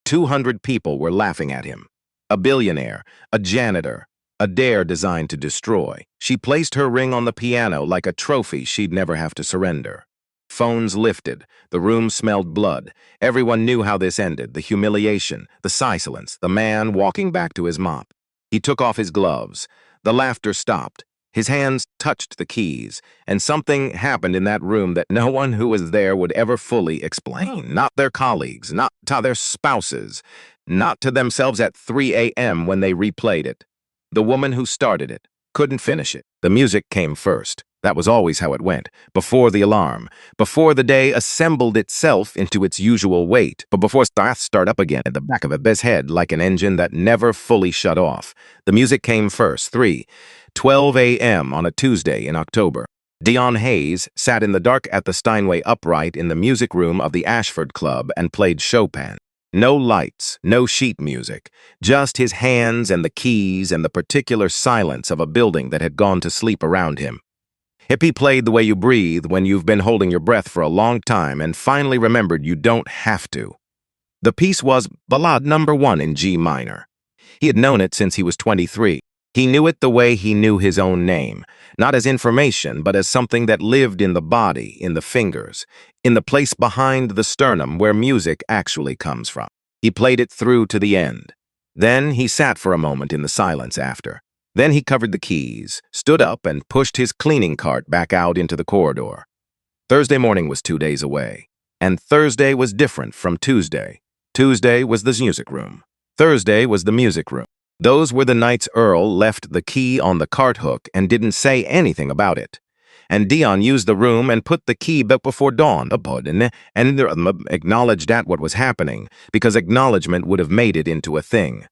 200 people were laughing at him. A billionaire, a janitor, a dare designed to destroy. She placed her ring on the piano like a trophy she'd never have to surrender. Phones lifted. The room smelled blood. Everyone knew how this ended, the humiliation, the silence, the man walking back to his mop. He took off his gloves. The laughter stopped. His hands touched the keys, and something happened in that room that no one who was there would ever fully explain. Not their colleagues, not to their spouses, not to themselves at 3 a.m. when they replayed it. The woman who started it couldn't finish it. The music came first. That was always how it went, before the alarm, before the day assembled itself into its usual weight, but before thoughts start up again at the back of his head like an engine that never fully shut off. The music came first, 3:12 a.m. on a Tuesday in October. Dion Hayes sat in the dark at the Steinway upright in the music room of the Ashford Club and played Chopin. No lights, no sheet music, just his hands and the keys and the particular silence of a building that had gone to sleep around him. Hippie played the way you breathe when you've been holding your breath for a long time and finally remembered you don't have to. The piece was Ballade No. 1 in G minor. He had known it since he was 23. He knew it the way he knew his own name, not as information, but as something that lived in the body, in the fingers, in the place behind the sternum where music actually comes from. He played it through to the end. Then he sat for a moment in the silence after. Then he covered the keys, stood up, and pushed his cleaning cart back out into the corridor. Thursday morning was 2 days away, and Thursday was different from Tuesday. Tuesday was the music room. Thursday was the music room. Those were the nights Earl left the key on the cart hook and didn't say anything about it. And Dion used the room and put the key back before dawn, and acknowledged at what was happening, because acknowledgement would have made it into a thing.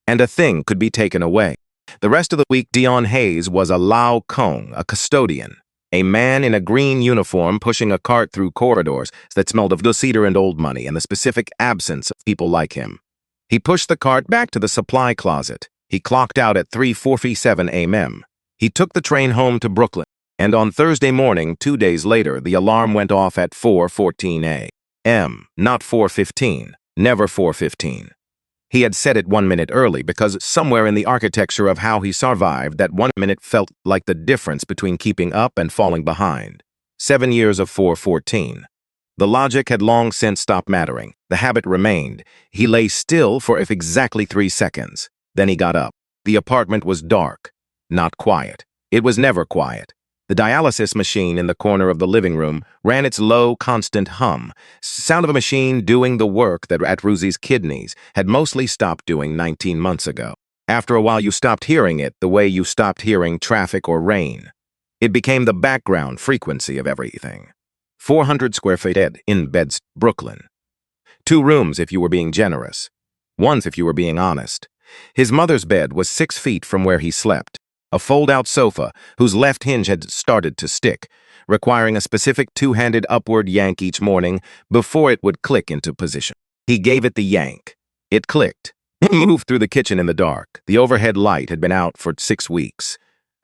And a thing could be taken away. The rest of the week, Dion Hayes was a Lao Kong, a custodian, a man in a green uniform pushing a cart through corridors that smelled of cedar and old money and the specific absence of people like him. He pushed the cart back to the supply closet. He clocked out at 3:47 a.m. He took the train home to Brooklyn, and on Thursday morning, 2 days later, the alarm went off at 4:14 a.m., not 4:15, never 4:15. He had set it 1 minute early because somewhere in the architecture of how he survived, that 1 minute felt like the difference between keeping up and falling behind. 7 years of 4:14. The logic had long since stopped mattering. The habit remained. He lay still for exactly 3 seconds. Then he got up. The apartment was dark, not quiet. It was never quiet. The dialysis machine in the corner of the living room ran its low, constant hum, sound of a machine doing the work that at Ruzi's kidneys had mostly stopped doing 19 months ago. After a while, you stopped hearing it the way you stopped hearing traffic or rain. It became the background frequency of everything. 400 square feet in Beds, Brooklyn. 2 rooms if you were being generous. 1 if you were being honest. His mother's bed was 6 feet from where he slept. A fold-out sofa whose left hinge had started to stick, requiring a specific 2-handed upward yank each morning before it would click into position. He gave it the yank. It clicked. He moved through the kitchen in the dark. The overhead light had been out for 6 weeks.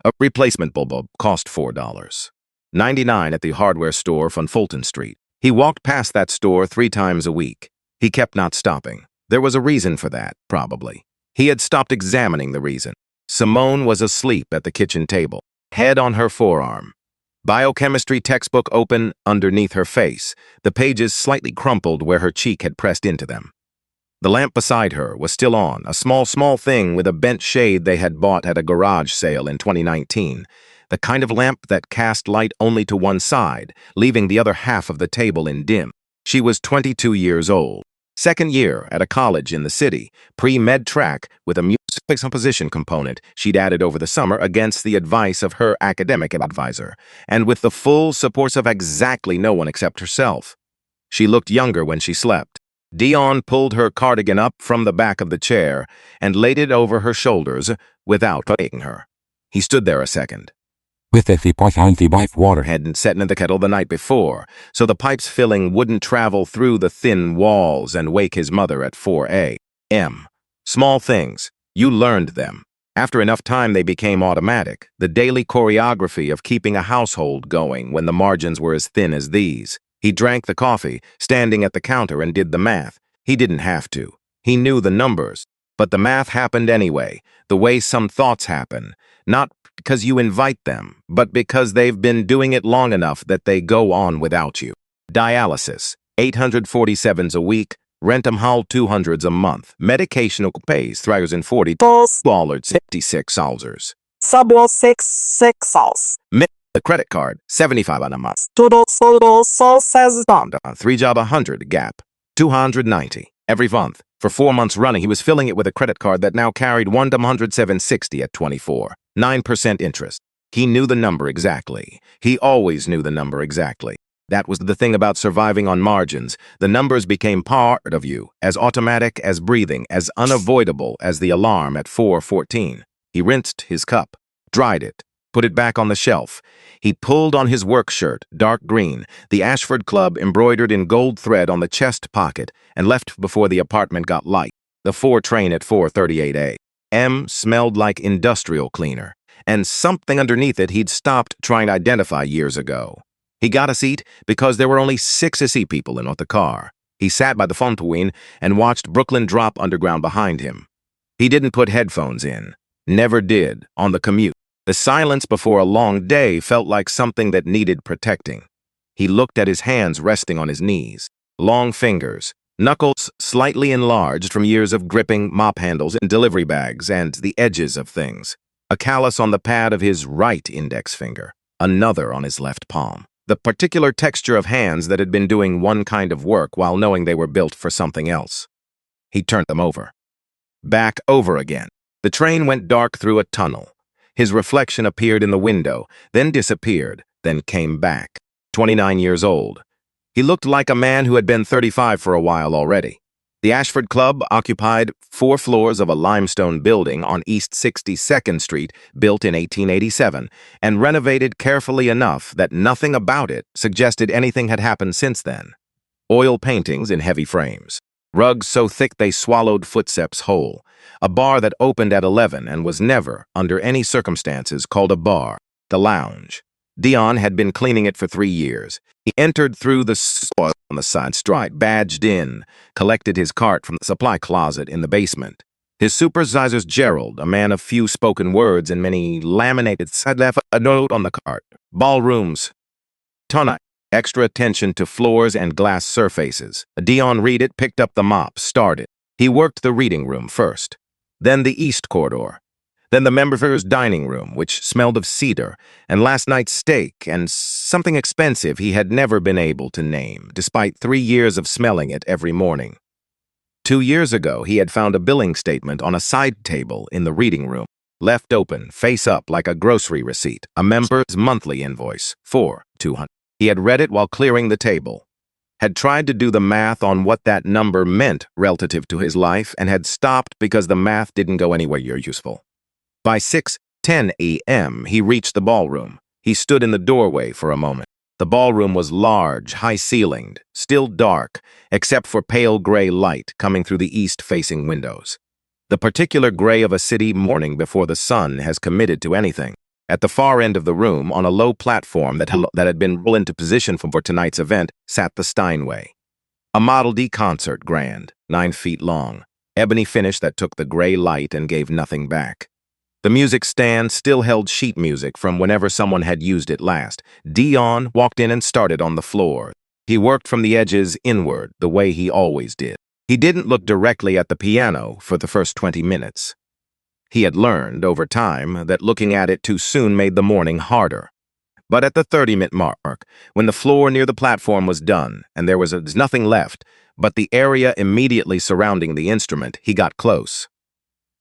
A replacement bulb cost $4.99 at the hardware store on Fulton Street. He walked past that store 3 times a week. He kept not stopping. There was a reason for that, probably. He had stopped examining the reason. Simone was asleep at the kitchen table, head on her forearm. Biochemistry textbook open underneath her face, the pages slightly crumpled where her cheek had pressed into them. The lamp beside her was still on, a small thing with a bent shade they had bought at a garage sale in 2019, the kind of lamp that cast light only to one side, leaving the other half of the table in dim. She was 22 years old. 2nd year at a college in the city, pre-med track with a music composition component she'd added over the summer against the advice of her academic advisor, and with the full support of exactly no one except herself. She looked younger when she slept. Dion pulled her cardigan up from the back of the chair and laid it over her shoulders without waking her. He stood there a second. With the pipe water hadn't set in the kettle the night before, so the pipe's filling wouldn't travel through the thin walls and wake his mother at 4 a.m. Small things. You learned them. After enough time, they became automatic, the daily choreography of keeping a household going when the margins were as thin as these. He drank the coffee, standing at the counter, and did the math. He didn't have to. He knew the numbers. But the math happened anyway, the way some thoughts happen. Not because you invite them, but because they've been doing it long enough that they go on without you. Dialysis, 847s a week, rentum hall 200s a month, medication pays $340, 56 dollars. Sabo 6 sauce. The credit card, 75 on a month. Todo says Bombed, 3 job 100 gap, 290 every month. For 4 months running, he was filling it with a credit card that now carried 10760 at 24, 9% interest. He knew the number exactly. He always knew the number exactly. That was the thing about surviving on margins. The numbers became part of you, as automatic as breathing, as unavoidable as the alarm at 4:14. He rinsed his cup, dried it, put it back on the shelf. He pulled on his work shirt, dark green, the Ashford Club embroidered in gold thread on the chest pocket, and left before the apartment got light. The 4 train at 4:38 a.m. smelled like industrial cleaner, and something underneath it he'd stopped trying to identify years ago. He got a seat because there were only 6 people in the car. He sat by the Fontwine and watched Brooklyn drop underground behind him. He didn't put headphones in. Never did, on the commute. The silence before a long day felt like something that needed protecting. He looked at his hands resting on his knees. Long fingers, knuckles slightly enlarged from years of gripping mop handles and delivery bags and the edges of things. A callus on the pad of his right index finger. Another on his left palm. The particular texture of hands that had been doing one kind of work while knowing they were built for something else. He turned them over. Back over again. The train went dark through a tunnel. His reflection appeared in the window, then disappeared, then came back. 29 years old. He looked like a man who had been 35 for a while already. The Ashford Club occupied 4 floors of a limestone building on East 62nd Street, built in 1887, and renovated carefully enough that nothing about it suggested anything had happened since then. Oil paintings in heavy frames. Rugs so thick they swallowed footsteps whole. A bar that opened at 11 and was never, under any circumstances, called a bar. The lounge. Dion had been cleaning it for 3 years. He entered through the soil on the side street, badged in, collected his cart from the supply closet in the basement. His supervisor's Gerald, a man of few spoken words and many laminated, had left a note on the cart. Ballrooms. Tonight. Extra attention to floors and glass surfaces. Dion read it, picked up the mop, started. He worked the reading room first, then the east corridor, then the members' dining room, which smelled of cedar, and last night's steak, and something expensive he had never been able to name, despite 3 years of smelling it every morning. 2 years ago, he had found a billing statement on a side table in the reading room, left open, face up like a grocery receipt, a member's monthly invoice, for $200. He had read it while clearing the table, had tried to do the math on what that number meant relative to his life, and had stopped because the math didn't go anywhere useful. By 6:10 a.m., he reached the ballroom. He stood in the doorway for a moment. The ballroom was large, high-ceilinged, still dark, except for pale gray light coming through the east-facing windows. The particular gray of a city morning before the sun has committed to anything. At the far end of the room, on a low platform that had been rolled into position for tonight's event, sat the Steinway. A Model D concert grand, 9 feet long, ebony finish that took the gray light and gave nothing back. The music stand still held sheet music from whenever someone had used it last. Dion walked in and started on the floor. He worked from the edges inward, the way he always did. He didn't look directly at the piano for the first 20 minutes. He had learned, over time, that looking at it too soon made the morning harder. But at the 30-minute mark, when the floor near the platform was done, and there was nothing left but the area immediately surrounding the instrument, he got close.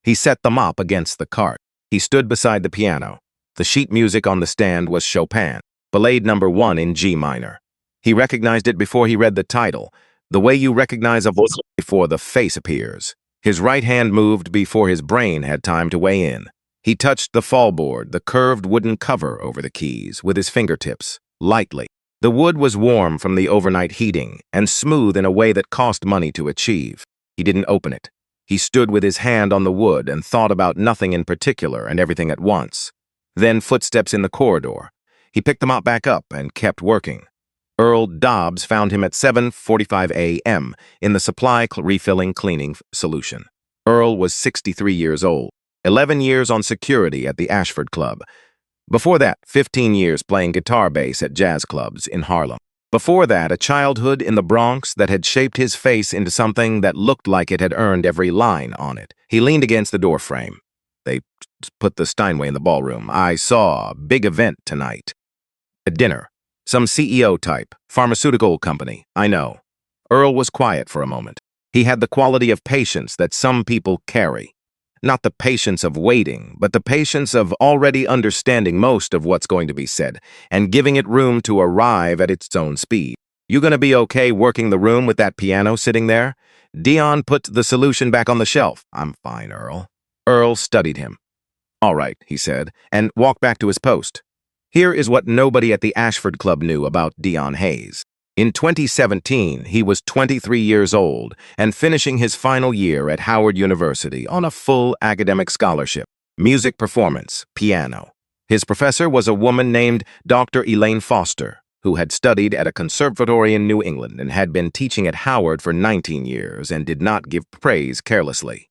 He set the mop against the cart. He stood beside the piano. The sheet music on the stand was Chopin, Ballade No. 1 in G minor. He recognized it before he read the title, the way you recognize a voice before the face appears. His right hand moved before his brain had time to weigh in. He touched the fallboard, the curved wooden cover over the keys, with his fingertips, lightly. The wood was warm from the overnight heating and smooth in a way that cost money to achieve. He didn't open it. He stood with his hand on the wood and thought about nothing in particular and everything at once. Then footsteps in the corridor. He picked the mop back up and kept working. Earl Dobbs found him at 7:45 a.m. in the supply refilling cleaning solution. Earl was 63 years old, 11 years on security at the Ashford Club. Before that, 15 years playing guitar bass at jazz clubs in Harlem. Before that, a childhood in the Bronx that had shaped his face into something that looked like it had earned every line on it. He leaned against the doorframe. They put the Steinway in the ballroom. I saw a big event tonight. At dinner. Some CEO type, pharmaceutical company, I know. Earl was quiet for a moment. He had the quality of patience that some people carry. Not the patience of waiting, but the patience of already understanding most of what's going to be said and giving it room to arrive at its own speed. You gonna be okay working the room with that piano sitting there? Dion put the solution back on the shelf. I'm fine, Earl. Earl studied him. All right, he said, and walked back to his post. Here is what nobody at the Ashford Club knew about Dion Hayes. In 2017, he was 23 years old and finishing his final year at Howard University on a full academic scholarship, music performance, piano. His professor was a woman named Dr. Elaine Foster, who had studied at a conservatory in New England and had been teaching at Howard for 19 years and did not give praise carelessly.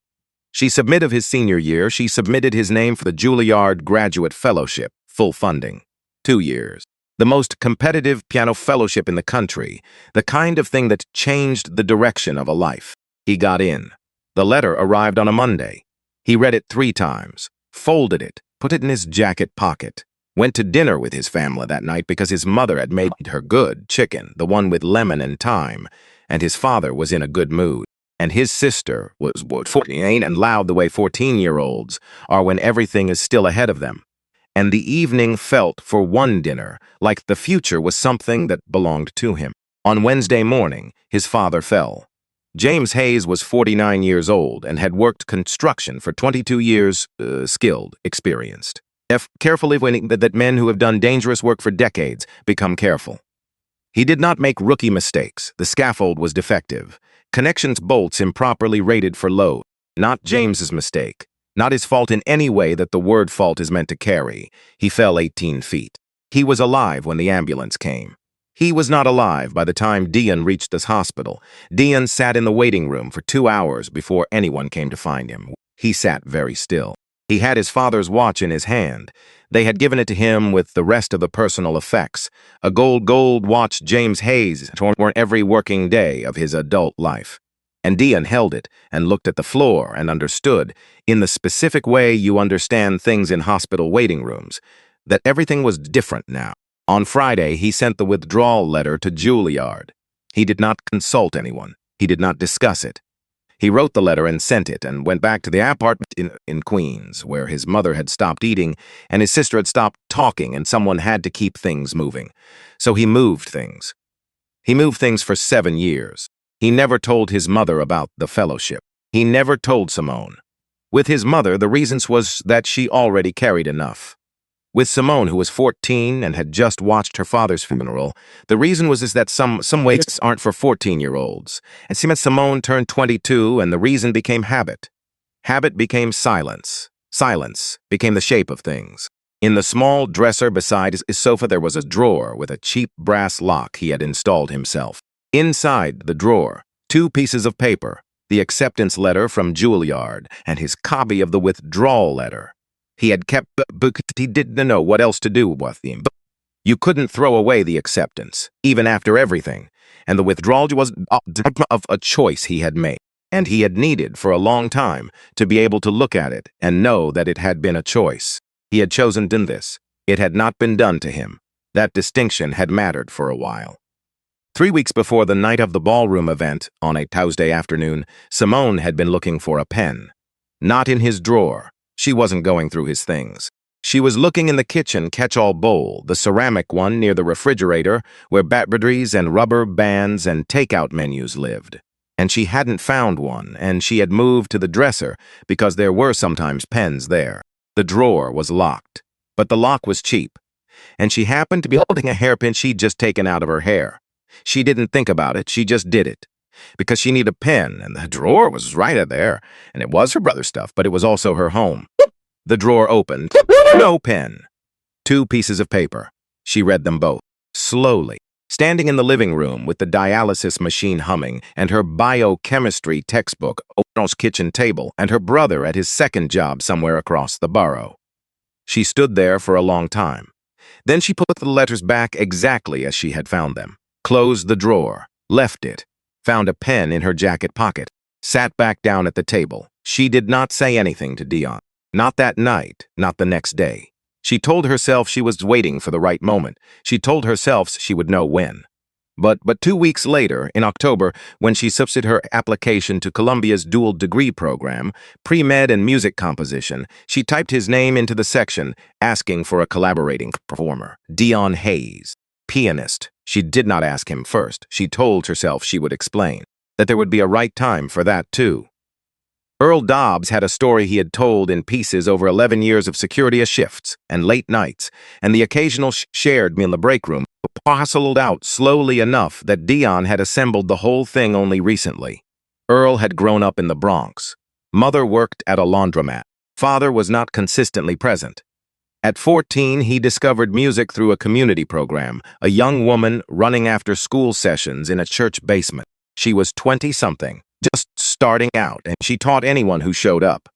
She submitted his senior year, she submitted his name for the Juilliard Graduate Fellowship, full funding. 2 years. The most competitive piano fellowship in the country, the kind of thing that changed the direction of a life. He got in. The letter arrived on a Monday. He read it 3 times, folded it, put it in his jacket pocket, went to dinner with his family that night because his mother had made her good chicken, the one with lemon and thyme, and his father was in a good mood. And his sister was 14 and loud the way 14-year-olds are when everything is still ahead of them. And the evening felt, for one dinner, like the future was something that belonged to him. On Wednesday morning, his father fell. James Hayes was 49 years old and had worked construction for 22 years, skilled, experienced. Carefully winning that men who have done dangerous work for decades become careful. He did not make rookie mistakes. The scaffold was defective. Connections bolts improperly rated for load. Not James's mistake. Not his fault in any way that the word fault is meant to carry. He fell 18 feet. He was alive when the ambulance came. He was not alive by the time Dion reached the hospital. Dion sat in the waiting room for 2 hours before anyone came to find him. He sat very still. He had his father's watch in his hand. They had given it to him with the rest of the personal effects. A gold watch James Hayes worn every working day of his adult life. And Dion held it and looked at the floor and understood, in the specific way you understand things in hospital waiting rooms, that everything was different now. On Friday, he sent the withdrawal letter to Juilliard. He did not consult anyone. He did not discuss it. He wrote the letter and sent it and went back to the apartment in Queens, where his mother had stopped eating and his sister had stopped talking and someone had to keep things moving. So he moved things. He moved things for 7 years. He never told his mother about the fellowship. He never told Simone. With his mother, the reasons was that she already carried enough. With Simone, who was 14 and had just watched her father's funeral, the reason was that some waits aren't for 14-year-olds. And Simone turned 22 and the reason became habit. Habit became silence. Silence became the shape of things. In the small dresser beside his sofa there was a drawer with a cheap brass lock he had installed himself. Inside the drawer, 2 pieces of paper, the acceptance letter from Juilliard and his copy of the withdrawal letter. He had kept because he didn't know what else to do with them. You couldn't throw away the acceptance, even after everything, and the withdrawal was of a choice he had made, and he had needed for a long time to be able to look at it and know that it had been a choice. He had chosen this. It had not been done to him. That distinction had mattered for a while. 3 weeks before the night of the ballroom event, on a Tuesday afternoon, Simone had been looking for a pen. Not in his drawer. She wasn't going through his things. She was looking in the kitchen catch-all bowl, the ceramic one near the refrigerator, where batteries and rubber bands and takeout menus lived. And she hadn't found one, and she had moved to the dresser because there were sometimes pens there. The drawer was locked, but the lock was cheap, and she happened to be holding a hairpin she'd just taken out of her hair. She didn't think about it, she just did it. Because she needed a pen, and the drawer was right there, and it was her brother's stuff, but it was also her home. The drawer opened. No pen. 2 pieces of paper. She read them both. Slowly, Standing in the living room with the dialysis machine humming and her biochemistry textbook on Earl's kitchen table and her brother at his second job somewhere across the borough. She stood there for a long time. Then she put the letters back exactly as she had found them, closed the drawer, left it, found a pen in her jacket pocket, sat back down at the table. She did not say anything to Dion. Not that night, not the next day. She told herself she was waiting for the right moment. She told herself she would know when. But 2 weeks later, in October, when she submitted her application to Columbia's dual degree program, pre-med and music composition, she typed his name into the section, asking for a collaborating performer. Dion Hayes, pianist. She did not ask him first. She told herself she would explain, that there would be a right time for that too. Earl Dobbs had a story he had told in pieces over 11 years of security shifts and late nights, and the occasional shared meal in the break room parceled out slowly enough that Dion had assembled the whole thing only recently. Earl had grown up in the Bronx. Mother worked at a laundromat. Father was not consistently present. At 14, he discovered music through a community program, a young woman running after school sessions in a church basement. She was 20-something. Just starting out, and she taught anyone who showed up.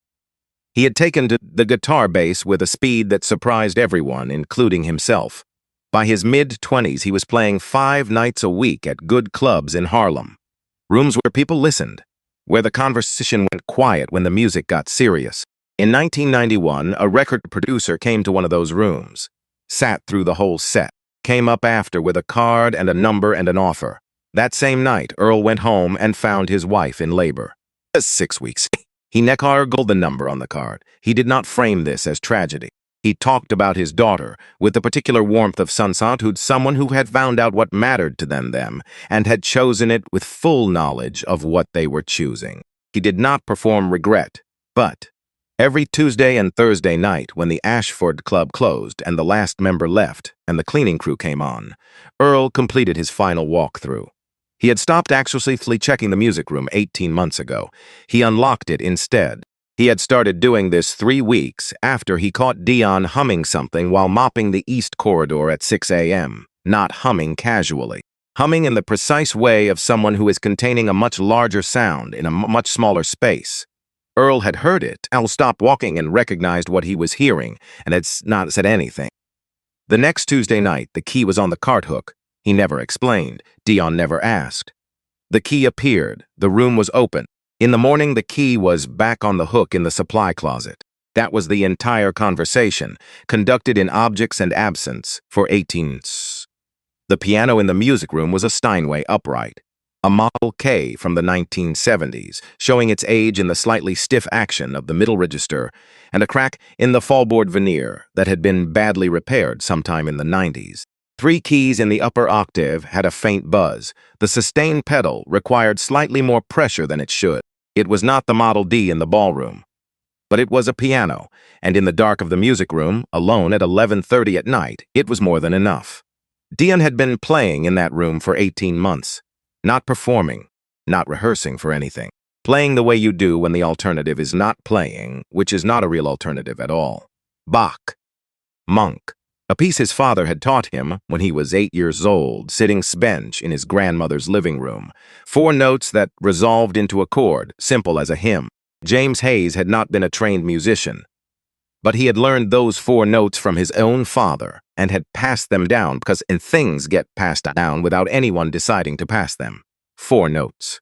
He had taken to the guitar bass with a speed that surprised everyone, including himself. By his mid-20s, he was playing 5 nights a week at good clubs in Harlem, rooms where people listened, where the conversation went quiet when the music got serious. In 1991, a record producer came to one of those rooms, sat through the whole set, came up after with a card and a number and an offer. That same night, Earl went home and found his wife in labor. 6 weeks. He neck-argled the number on the card. He did not frame this as tragedy. He talked about his daughter with the particular warmth of someone who had found out what mattered to them and had chosen it with full knowledge of what they were choosing. He did not perform regret, but every Tuesday and Thursday night when the Ashford Club closed and the last member left and the cleaning crew came on, Earl completed his final walkthrough. He had stopped actually checking the music room 18 months ago. He unlocked it instead. He had started doing this 3 weeks after he caught Dion humming something while mopping the East Corridor at 6 a.m., not humming casually. Humming in the precise way of someone who is containing a much larger sound in a much smaller space. Earl had heard it. Al stopped walking and recognized what he was hearing and had not said anything. The next Tuesday night, the key was on the cart hook. He never explained. Dion never asked. The key appeared. The room was open. In the morning, the key was back on the hook in the supply closet. That was the entire conversation, conducted in objects and absence for 18. The piano in the music room was a Steinway upright, a Model K from the 1970s, showing its age in the slightly stiff action of the middle register and a crack in the fallboard veneer that had been badly repaired sometime in the 90s. 3 keys in the upper octave had a faint buzz. The sustain pedal required slightly more pressure than it should. It was not the Model D in the ballroom, but it was a piano, and in the dark of the music room, alone at 11:30 at night, it was more than enough. Dion had been playing in that room for 18 months, not performing, not rehearsing for anything, playing the way you do when the alternative is not playing, which is not a real alternative at all. Bach, Monk, a piece his father had taught him when he was 8 years old, sitting bench in his grandmother's living room. 4 notes that resolved into a chord, simple as a hymn. James Hayes had not been a trained musician, but he had learned those 4 notes from his own father and had passed them down because things get passed down without anyone deciding to pass them. 4 notes.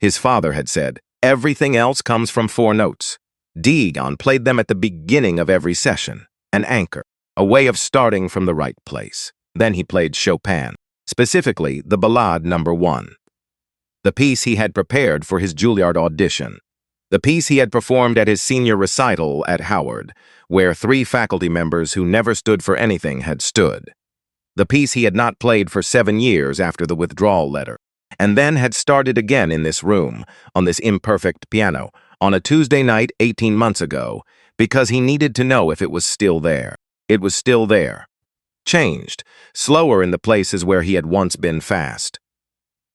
His father had said, everything else comes from 4 notes. Dion played them at the beginning of every session, an anchor. A way of starting from the right place. Then he played Chopin, specifically the Ballade No. 1, the piece he had prepared for his Juilliard audition, the piece he had performed at his senior recital at Howard, where 3 faculty members who never stood for anything had stood, the piece he had not played for 7 years after the withdrawal letter, and then had started again in this room, on this imperfect piano, on a Tuesday night 18 months ago, because he needed to know if it was still there. It was still there. Changed, slower in the places where he had once been fast.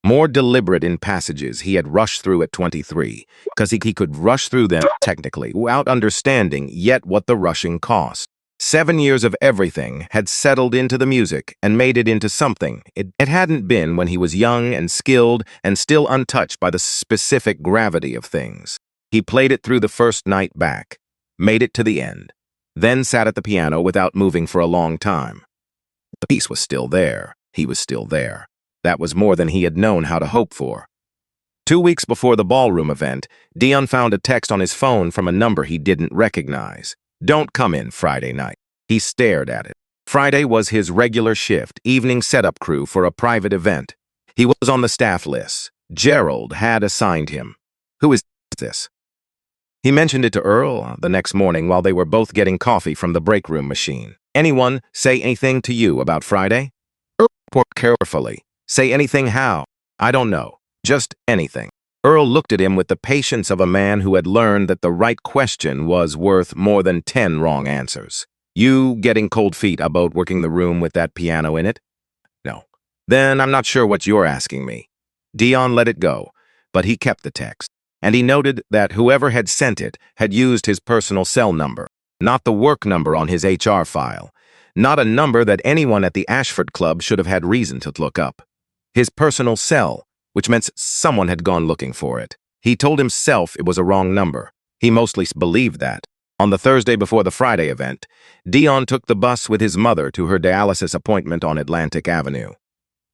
More deliberate in passages he had rushed through at 23, because he could rush through them technically, without understanding yet what the rushing cost. 7 years of everything had settled into the music and made it into something it hadn't been when he was young and skilled and still untouched by the specific gravity of things. He played it through the first night back, made it to the end, then sat at the piano without moving for a long time. The piece was still there. He was still there. That was more than he had known how to hope for. 2 weeks before the ballroom event, Dion found a text on his phone from a number he didn't recognize. "Don't come in Friday night." He stared at it. Friday was his regular shift, evening setup crew for a private event. He was on the staff list. Gerald had assigned him. "Who is this?" He mentioned it to Earl the next morning while they were both getting coffee from the break room machine. "Anyone say anything to you about Friday?" Earl reported carefully. "Say anything how?" "I don't know. Just anything." Earl looked at him with the patience of a man who had learned that the right question was worth more than 10 wrong answers. "You getting cold feet about working the room with that piano in it?" "No." "Then I'm not sure what you're asking me." Dion let it go, but he kept the text, and he noted that whoever had sent it had used his personal cell number, not the work number on his HR file, not a number that anyone at the Ashford Club should have had reason to look up. His personal cell, which meant someone had gone looking for it. He told himself it was a wrong number. He mostly believed that. On the Thursday before the Friday event, Dion took the bus with his mother to her dialysis appointment on Atlantic Avenue.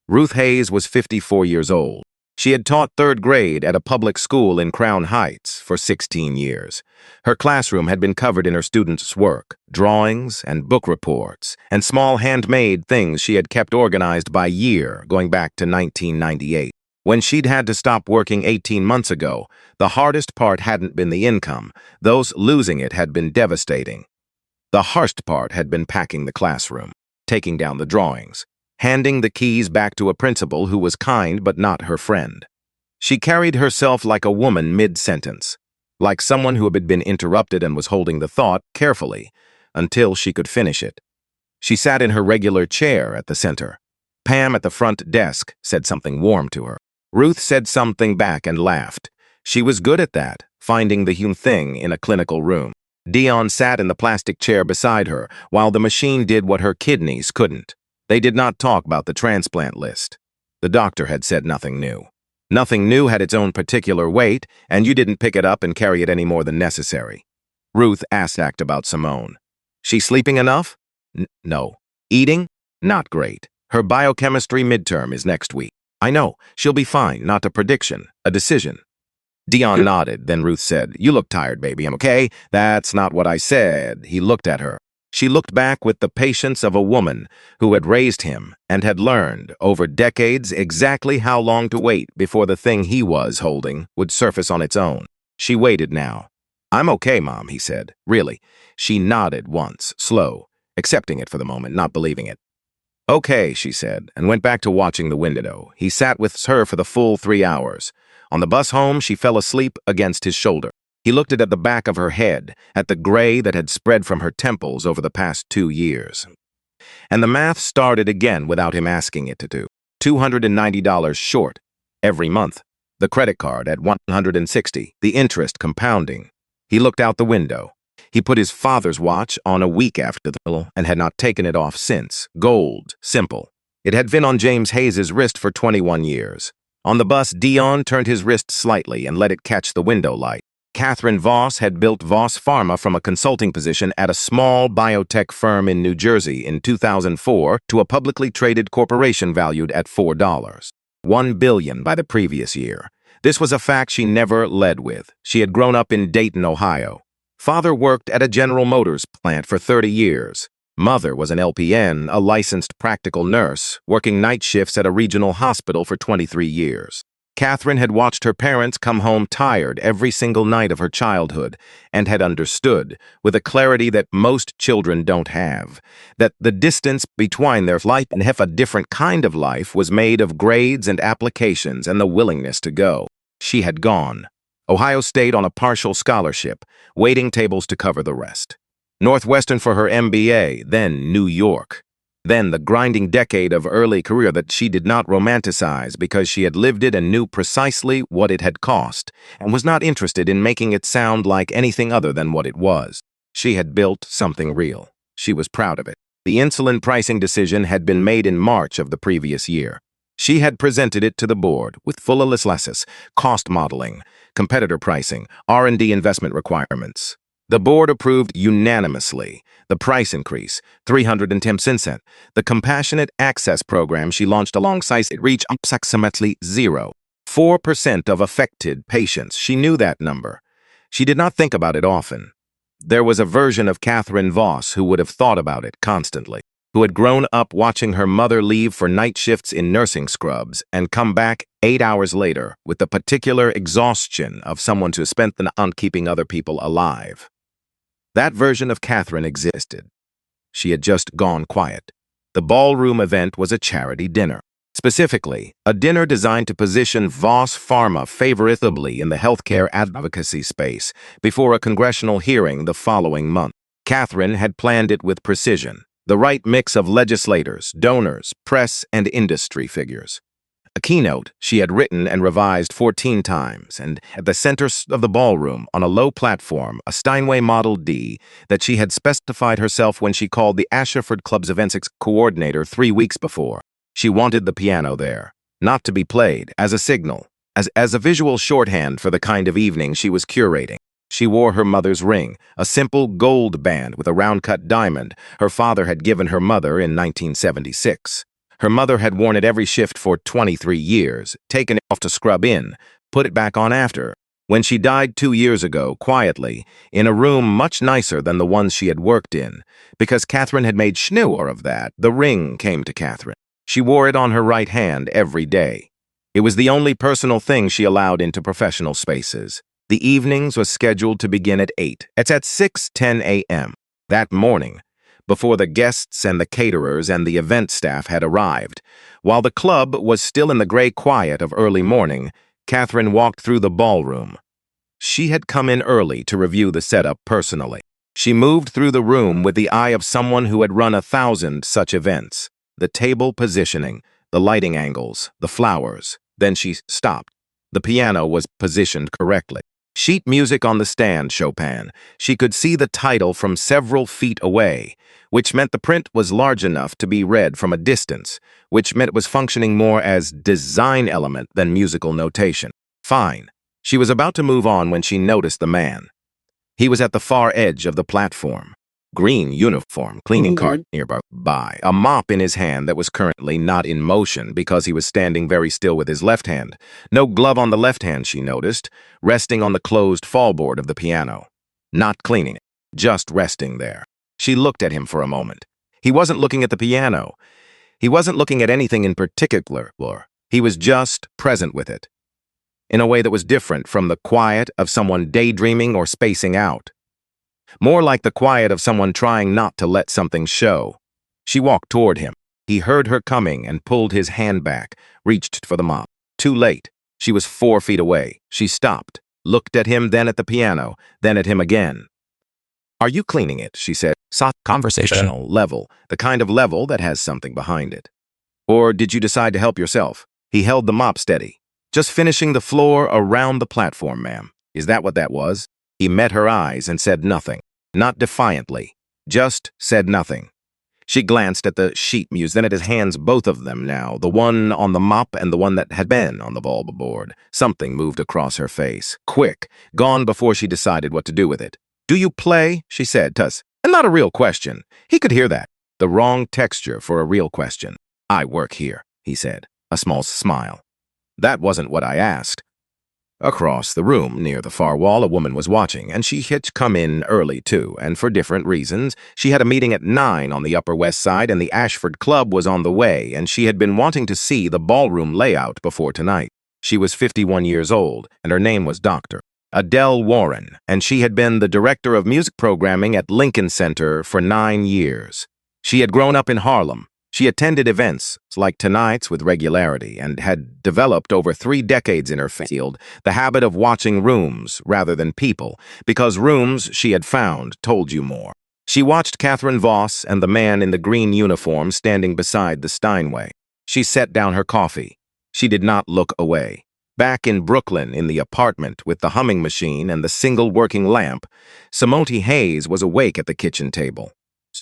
Ruth Hayes was 54 years old. She had taught 3rd grade at a public school in Crown Heights for 16 years. Her classroom had been covered in her students' work, drawings and book reports, and small handmade things she had kept organized by year going back to 1998. When she'd had to stop working 18 months ago, the hardest part hadn't been the income. Those losing it had been devastating. The hardest part had been packing the classroom, taking down the drawings, handing the keys back to a principal who was kind but not her friend. She carried herself like a woman mid-sentence, like someone who had been interrupted and was holding the thought carefully until she could finish it. She sat in her regular chair at the center. Pam at the front desk said something warm to her. Ruth said something back and laughed. She was good at that, finding the human thing in a clinical room. Dion sat in the plastic chair beside her while the machine did what her kidneys couldn't. They did not talk about the transplant list. The doctor had said nothing new. Nothing new had its own particular weight, and you didn't pick it up and carry it any more than necessary. Ruth asked about Simone. "She sleeping enough?" No. "Eating?" "Not great. Her biochemistry midterm is next week." "I know. She'll be fine. Not a prediction. A decision." Dion nodded. Then Ruth said, "You look tired, baby. I'm okay." "That's not what I said." He looked at her. She looked back with the patience of a woman who had raised him and had learned, over decades, exactly how long to wait before the thing he was holding would surface on its own. She waited now. "I'm okay, Mom," he said. "Really." She nodded once, slow, accepting it for the moment, not believing it. "Okay," she said, and went back to watching the window. He sat with her for the full 3 hours. On the bus home, she fell asleep against his shoulder. He looked at the back of her head, at the gray that had spread from her temples over the past 2 years. And the math started again without him asking it to do. $290 short every month. The credit card at $160, the interest compounding. He looked out the window. He put his father's watch on a week after the bill and had not taken it off since. Gold, simple. It had been on James Hayes's wrist for 21 years. On the bus, Dion turned his wrist slightly and let it catch the window light. Catherine Voss had built Voss Pharma from a consulting position at a small biotech firm in New Jersey in 2004 to a publicly traded corporation valued at $4. $1 billion by the previous year. This was a fact she never led with. She had grown up in Dayton, Ohio. Father worked at a General Motors plant for 30 years. Mother was an LPN, a licensed practical nurse, working night shifts at a regional hospital for 23 years. Catherine had watched her parents come home tired every single night of her childhood and had understood, with a clarity that most children don't have, that the distance between their life and a different kind of life was made of grades and applications and the willingness to go. She had gone. Ohio State on a partial scholarship, waiting tables to cover the rest. Northwestern for her MBA, then New York. Then the grinding decade of early career that she did not romanticize because she had lived it and knew precisely what it had cost, and was not interested in making it sound like anything other than what it was. She had built something real. She was proud of it. The insulin pricing decision had been made in March of the previous year. She had presented it to the board with full analysis, cost modeling, competitor pricing, R&D investment requirements. The board approved unanimously the price increase, 310 cents. The compassionate access program she launched alongside it reached approximately 0.4% of affected patients. She knew that number. She did not think about it often. There was a version of Catherine Voss who would have thought about it constantly, who had grown up watching her mother leave for night shifts in nursing scrubs and come back 8 hours later with the particular exhaustion of someone who spent the night on keeping other people alive. That version of Catherine existed. She had just gone quiet. The ballroom event was a charity dinner. Specifically, a dinner designed to position Voss Pharma favorably in the healthcare advocacy space before a congressional hearing the following month. Catherine had planned it with precision, the right mix of legislators, donors, press, and industry figures. A keynote she had written and revised 14 times, and at the center of the ballroom, on a low platform, a Steinway Model D that she had specified herself when she called the Ashford Club's events coordinator 3 weeks before. She wanted the piano there, not to be played, as a signal, as a visual shorthand for the kind of evening she was curating. She wore her mother's ring, a simple gold band with a round-cut diamond her father had given her mother in 1976. Her mother had worn it every shift for 23 years, taken it off to scrub in, put it back on after. When she died 2 years ago, quietly, in a room much nicer than the ones she had worked in, because Catherine had made sure of that, the ring came to Catherine. She wore it on her right hand every day. It was the only personal thing she allowed into professional spaces. The evenings was scheduled to begin at 8. It's at 6:10 a.m. That morning, before the guests and the caterers and the event staff had arrived. While the club was still in the gray quiet of early morning, Catherine walked through the ballroom. She had come in early to review the setup personally. She moved through the room with the eye of someone who had run 1,000 such events. The table positioning, the lighting angles, the flowers. Then she stopped. The piano was positioned correctly. Sheet music on the stand, Chopin. She could see the title from several feet away, which meant the print was large enough to be read from a distance, which meant it was functioning more as design element than musical notation. Fine. She was about to move on when she noticed the man. He was at the far edge of the platform. Green uniform, cleaning cart nearby, a mop in his hand that was currently not in motion because he was standing very still with his left hand. No glove on the left hand, she noticed, resting on the closed fallboard of the piano. Not cleaning it, just resting there. She looked at him for a moment. He wasn't looking at the piano. He wasn't looking at anything in particular. He was just present with it, in a way that was different from the quiet of someone daydreaming or spacing out. More like the quiet of someone trying not to let something show. She walked toward him. He heard her coming and pulled his hand back, reached for the mop. Too late. She was 4 feet away. She stopped, looked at him, then at the piano, then at him again. "Are you cleaning it?" she said. "Soft conversational level, the kind of level that has something behind it. Or did you decide to help yourself?" He held the mop steady. "Just finishing the floor around the platform, ma'am. Is that what that was?" He met her eyes and said nothing. Not defiantly, just said nothing. She glanced at the sheet music, then at his hands, both of them now, the one on the mop and the one that had been on the board. Something moved across her face, quick, gone before she decided what to do with it. "Do you play?" she said, and not a real question. He could hear that. The wrong texture for a real question. "I work here," he said, a small smile. "That wasn't what I asked." Across the room, near the far wall, a woman was watching, and she had come in early, too, and for different reasons. She had a meeting at 9 on the Upper West Side, and the Ashford Club was on the way, and she had been wanting to see the ballroom layout before tonight. She was 51 years old, and her name was Dr. Adele Warren, and she had been the director of music programming at Lincoln Center for 9 years. She had grown up in Harlem. She attended events like tonight's with regularity and had developed over 3 decades in her field the habit of watching rooms rather than people, because rooms, she had found, told you more. She watched Catherine Voss and the man in the green uniform standing beside the Steinway. She set down her coffee. She did not look away. Back in Brooklyn, in the apartment with the humming machine and the single working lamp, Simone Hayes was awake at the kitchen table.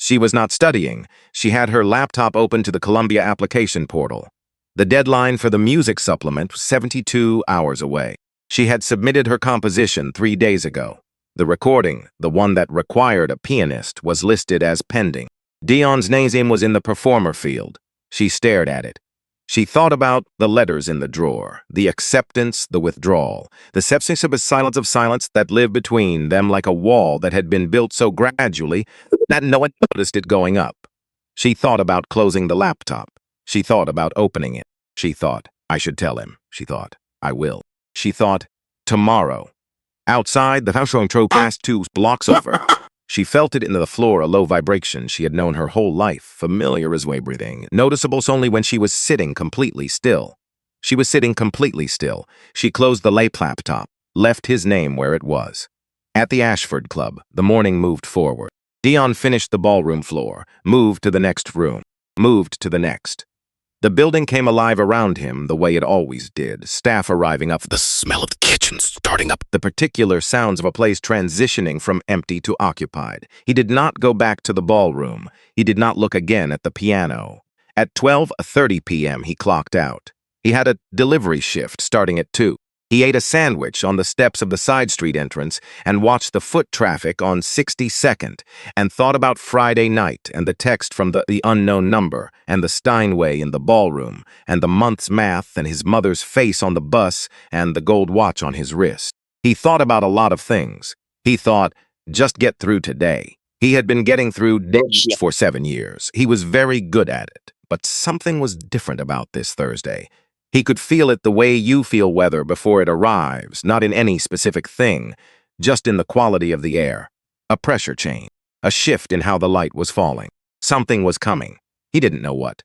She was not studying. She had her laptop open to the Columbia application portal. The deadline for the music supplement was 72 hours away. She had submitted her composition 3 days ago. The recording, the one that required a pianist, was listed as pending. Dion's name was in the performer field. She stared at it. She thought about the letters in the drawer, the acceptance, the withdrawal, the silence of silence that lived between them like a wall that had been built so gradually that no one noticed it going up. She thought about closing the laptop. She thought about opening it. She thought, I should tell him. She thought, I will. She thought, tomorrow. Outside, the house passed 2 blocks over. She felt it in the floor, a low vibration she had known her whole life, familiar as way breathing, noticeable only when she was sitting completely still. She was sitting completely still. She closed the laptop, left his name where it was. At the Ashford Club, the morning moved forward. Dion finished the ballroom floor, moved to the next room, moved to the next. The building came alive around him the way it always did, staff arriving up, the smell of the kitchen starting up, the particular sounds of a place transitioning from empty to occupied. He did not go back to the ballroom. He did not look again at the piano. At 12:30 p.m. he clocked out. He had a delivery shift starting at 2. He ate a sandwich on the steps of the side street entrance and watched the foot traffic on 62nd and thought about Friday night and the text from the unknown number and the Steinway in the ballroom and the month's math and his mother's face on the bus and the gold watch on his wrist. He thought about a lot of things. He thought, just get through today. He had been getting through days for 7 years. He was very good at it, but something was different about this Thursday. He could feel it the way you feel weather before it arrives, not in any specific thing, just in the quality of the air. A pressure change, a shift in how the light was falling. Something was coming. He didn't know what.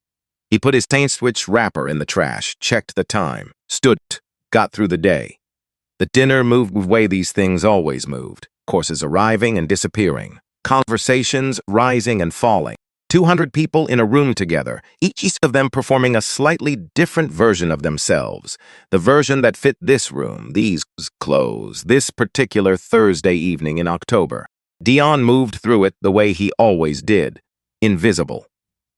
He put his sandwich wrapper in the trash, checked the time, stood, got through the day. The dinner moved the way these things always moved, courses arriving and disappearing, conversations rising and falling. 200 people in a room together, each of them performing a slightly different version of themselves, the version that fit this room, these clothes, this particular Thursday evening in October. Dion moved through it the way he always did, invisible.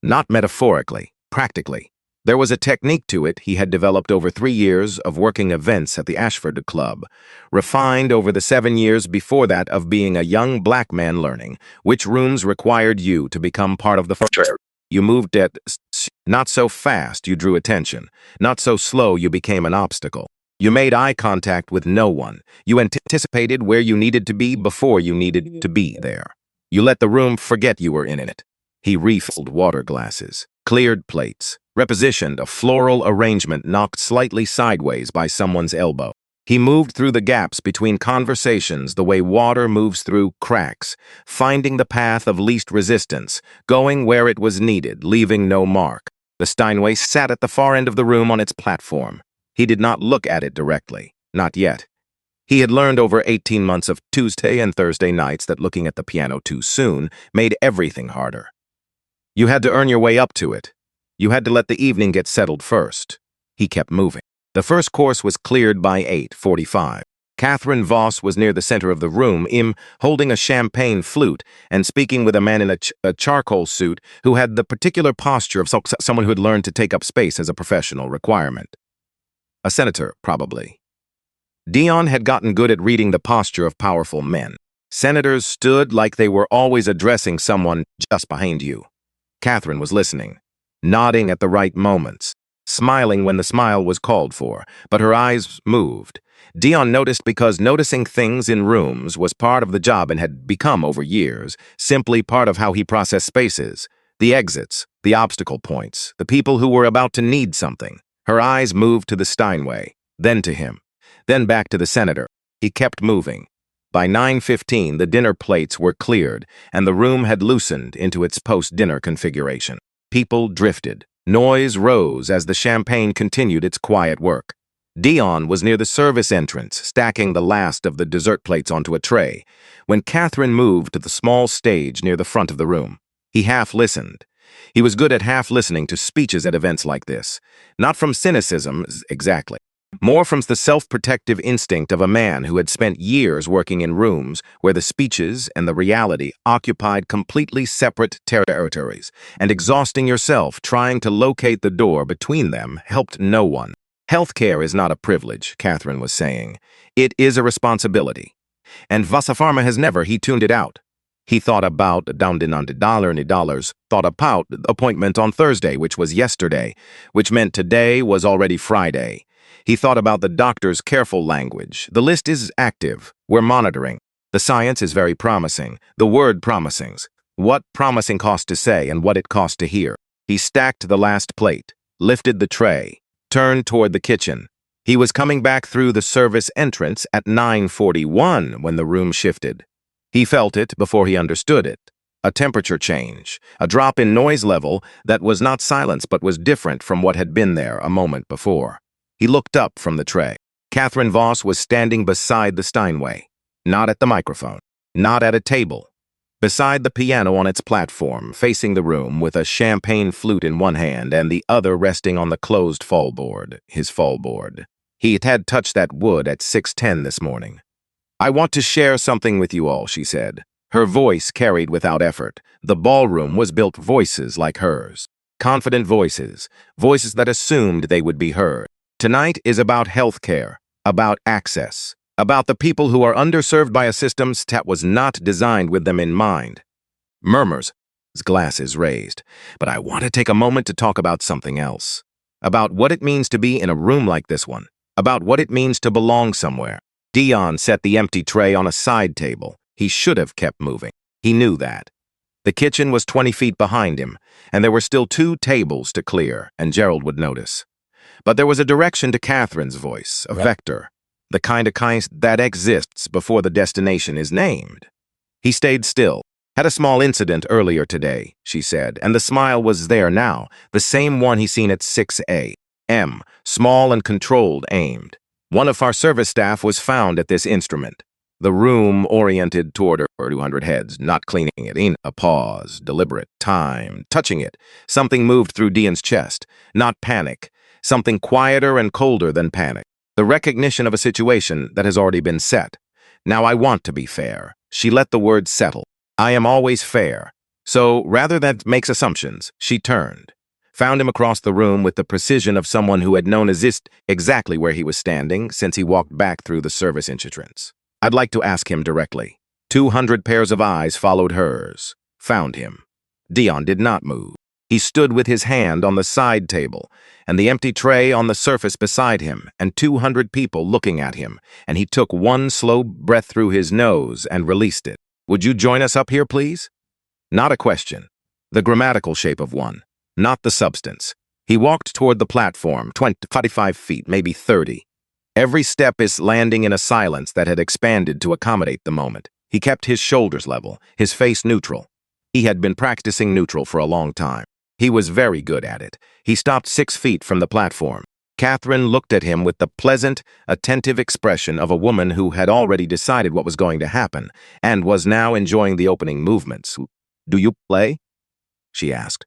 Not metaphorically, practically. There was a technique to it he had developed over 3 years of working events at the Ashford Club, refined over the 7 years before that of being a young black man learning which rooms required you to become part of the furniture. You moved at not so fast you drew attention, not so slow you became an obstacle. You made eye contact with no one. You anticipated where you needed to be before you needed to be there. You let the room forget you were in it. He refilled water glasses, cleared plates, repositioned a floral arrangement knocked slightly sideways by someone's elbow. He moved through the gaps between conversations the way water moves through cracks, finding the path of least resistance, going where it was needed, leaving no mark. The Steinway sat at the far end of the room on its platform. He did not look at it directly, not yet. He had learned over 18 months of Tuesday and Thursday nights that looking at the piano too soon made everything harder. You had to earn your way up to it. You had to let the evening get settled first. He kept moving. The first course was cleared by 8:45. Catherine Voss was near the center of the room, holding a champagne flute and speaking with a man in a charcoal suit who had the particular posture of someone who had learned to take up space as a professional requirement. A senator, probably. Dion had gotten good at reading the posture of powerful men. Senators stood like they were always addressing someone just behind you. Catherine was listening, nodding at the right moments, smiling when the smile was called for, but her eyes moved. Dion noticed because noticing things in rooms was part of the job and had become, over years, simply part of how he processed spaces, the exits, the obstacle points, the people who were about to need something. Her eyes moved to the Steinway, then to him, then back to the senator. He kept moving. By 9:15, the dinner plates were cleared, and the room had loosened into its post-dinner configuration. People drifted. Noise rose as the champagne continued its quiet work. Dion was near the service entrance, stacking the last of the dessert plates onto a tray, when Catherine moved to the small stage near the front of the room. He half listened. He was good at half listening to speeches at events like this. Not from cynicism, exactly, more from the self-protective instinct of a man who had spent years working in rooms where the speeches and the reality occupied completely separate territories, and exhausting yourself trying to locate the door between them helped no one. Healthcare is not a privilege, Catherine was saying. It is a responsibility. And Vasafarma has never, he tuned it out. He thought about $dollars, thought about appointment on Thursday, which was yesterday, which meant today was already Friday. He thought about the doctor's careful language. The list is active. We're monitoring. The science is very promising. The word promisings. What promising cost to say and what it cost to hear. He stacked the last plate, lifted the tray, turned toward the kitchen. He was coming back through the service entrance at 9:41 when the room shifted. He felt it before he understood it. A temperature change, a drop in noise level that was not silence but was different from what had been there a moment before. He looked up from the tray. Catherine Voss was standing beside the Steinway, not at the microphone, not at a table. Beside the piano on its platform, facing the room with a champagne flute in one hand and the other resting on the closed fallboard, his fallboard. He had touched that wood at 6:10 this morning. "I want to share something with you all," she said. Her voice carried without effort. The ballroom was built voices like hers. Confident voices, voices that assumed they would be heard. Tonight is about healthcare, about access, about the people who are underserved by a system that was not designed with them in mind. Murmurs, his glasses raised. But I want to take a moment to talk about something else. About what it means to be in a room like this one. About what it means to belong somewhere. Dion set the empty tray on a side table. He should have kept moving. He knew that. The kitchen was 20 feet behind him, and there were still 2 tables to clear, and Gerald would notice. But there was a direction to Catherine's voice, a vector, the kind that exists before the destination is named. He stayed still. "Had a small incident earlier today," she said, and the smile was there now, the same one he seen at 6 a.m., small and controlled, aimed. One of our service staff was found at this instrument. The room oriented toward her 200 heads, not cleaning it in. A pause, deliberate, time, touching it. Something moved through Dean's chest, not panic. Something quieter and colder than panic. The recognition of a situation that has already been set. "Now I want to be fair." She let the word settle. "I am always fair." So, rather than makes assumptions, she turned. Found him across the room with the precision of someone who had known exactly where he was standing since he walked back through the service entrance. "I'd like to ask him directly." 200 pairs of eyes followed hers. Found him. Dion did not move. He stood with his hand on the side table, and the empty tray on the surface beside him, and 200 people looking at him, and he took one slow breath through his nose and released it. "Would you join us up here, please?" Not a question. The grammatical shape of one, not the substance. He walked toward the platform, 25 feet, maybe 30. Every step is landing in a silence that had expanded to accommodate the moment. He kept his shoulders level, his face neutral. He had been practicing neutral for a long time. He was very good at it. He stopped 6 feet from the platform. Catherine looked at him with the pleasant, attentive expression of a woman who had already decided what was going to happen and was now enjoying the opening movements. "Do you play?" she asked.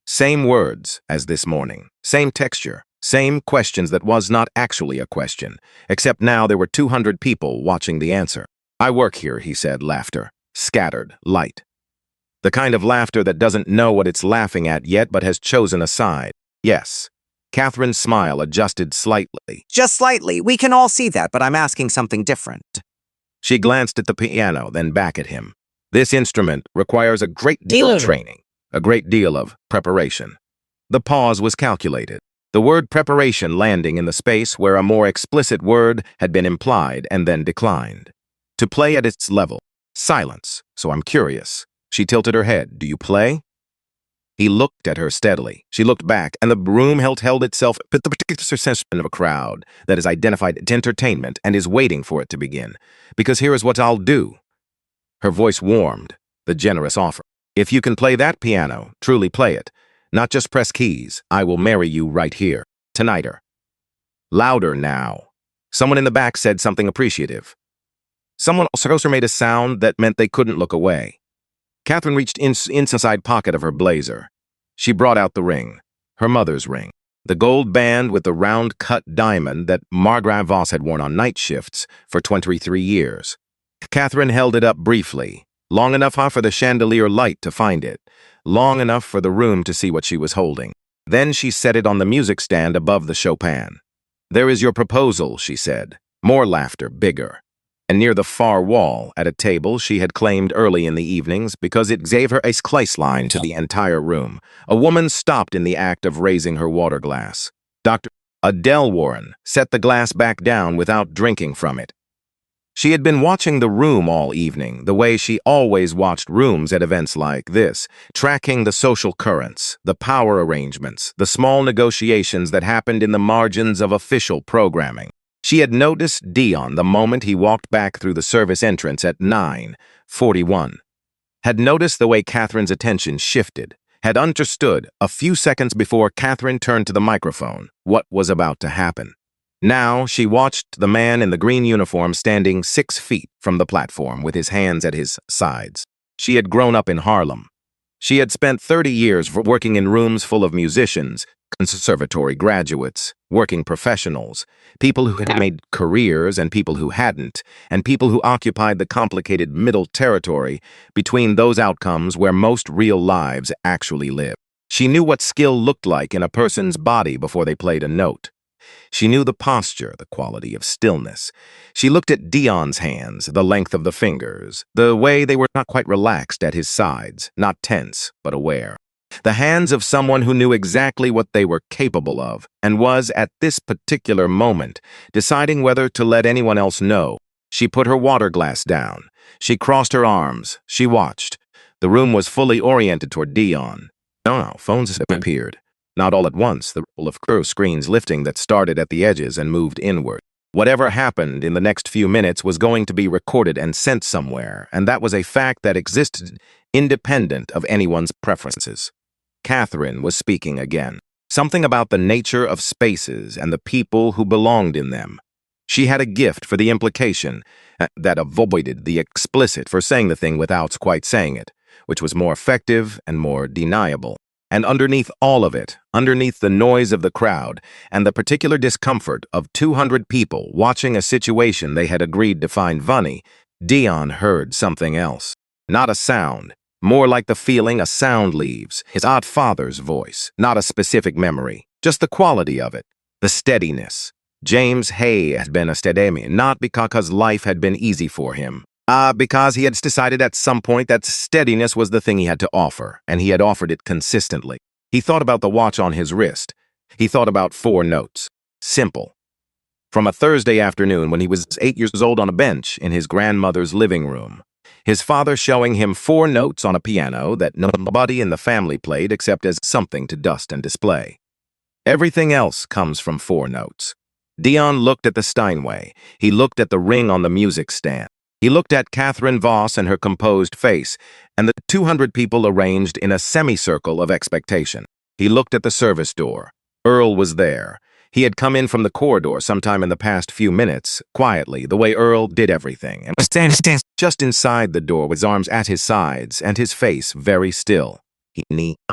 Same words as this morning, same texture, same questions that was not actually a question, except now there were 200 people watching the answer. "I work here," he said, laughter, scattered, light. The kind of laughter that doesn't know what it's laughing at yet but has chosen a side. "Yes." Catherine's smile adjusted slightly. "Just slightly. We can all see that, but I'm asking something different." She glanced at the piano, then back at him. "This instrument requires a great deal of training, a great deal of preparation." The pause was calculated, the word preparation landing in the space where a more explicit word had been implied and then declined. "To play at its level." Silence. "So I'm curious." She tilted her head. "Do you play?" He looked at her steadily. She looked back, and the room held itself with the particular sensation of a crowd that is identified to entertainment and is waiting for it to begin. "Because here is what I'll do." Her voice warmed, the generous offer. "If you can play that piano, truly play it, not just press keys, I will marry you right here, tonighter." Louder now. Someone in the back said something appreciative. Someone also made a sound that meant they couldn't look away. Catherine reached inside pocket of her blazer. She brought out the ring, her mother's ring, the gold band with the round-cut diamond that Margaret Voss had worn on night shifts for 23 years. Catherine held it up briefly, long enough for the chandelier light to find it, long enough for the room to see what she was holding. Then she set it on the music stand above the Chopin. "There is your proposal," she said. More laughter, bigger. And near the far wall, at a table she had claimed early in the evenings because it gave her a line to the entire room, a woman stopped in the act of raising her water glass. Dr. Adele Warren set the glass back down without drinking from it. She had been watching the room all evening, the way she always watched rooms at events like this, tracking the social currents, the power arrangements, the small negotiations that happened in the margins of official programming. She had noticed Dion the moment he walked back through the service entrance at 9:41. Had noticed the way Catherine's attention shifted, had understood, a few seconds before Catherine turned to the microphone, what was about to happen. Now she watched the man in the green uniform standing 6 feet from the platform with his hands at his sides. She had grown up in Harlem. She had spent 30 years working in rooms full of musicians, conservatory graduates, working professionals, people who had made careers and people who hadn't, and people who occupied the complicated middle territory between those outcomes where most real lives actually live. She knew what skill looked like in a person's body before they played a note. She knew the posture, the quality of stillness. She looked at Dion's hands, the length of the fingers, the way they were not quite relaxed at his sides, not tense, but aware. The hands of someone who knew exactly what they were capable of and was, at this particular moment, deciding whether to let anyone else know. She put her water glass down. She crossed her arms. She watched. The room was fully oriented toward Dion. No, phones appeared. Not all at once, the ripple of curved screens lifting that started at the edges and moved inward. Whatever happened in the next few minutes was going to be recorded and sent somewhere, and that was a fact that existed independent of anyone's preferences. Catherine was speaking again. Something about the nature of spaces and the people who belonged in them. She had a gift for the implication that avoided the explicit for saying the thing without quite saying it, which was more effective and more deniable. And underneath all of it, underneath the noise of the crowd and the particular discomfort of 200 people watching a situation they had agreed to find funny, Dion heard something else. Not a sound, more like the feeling a sound leaves, his odd father's voice, not a specific memory, just the quality of it, the steadiness. James Hay had been a steady man, not because life had been easy for him, because he had decided at some point that steadiness was the thing he had to offer, and he had offered it consistently. He thought about the watch on his wrist. He thought about 4 notes. Simple. From a Thursday afternoon when he was 8 years old on a bench in his grandmother's living room, his father showing him 4 notes on a piano that nobody in the family played except as something to dust and display. Everything else comes from 4 notes. Dion looked at the Steinway. He looked at the ring on the music stand. He looked at Catherine Voss and her composed face, and the 200 people arranged in a semicircle of expectation. He looked at the service door. Earl was there. He had come in from the corridor sometime in the past few minutes, quietly, the way Earl did everything, and was standing just inside the door with his arms at his sides and his face very still. He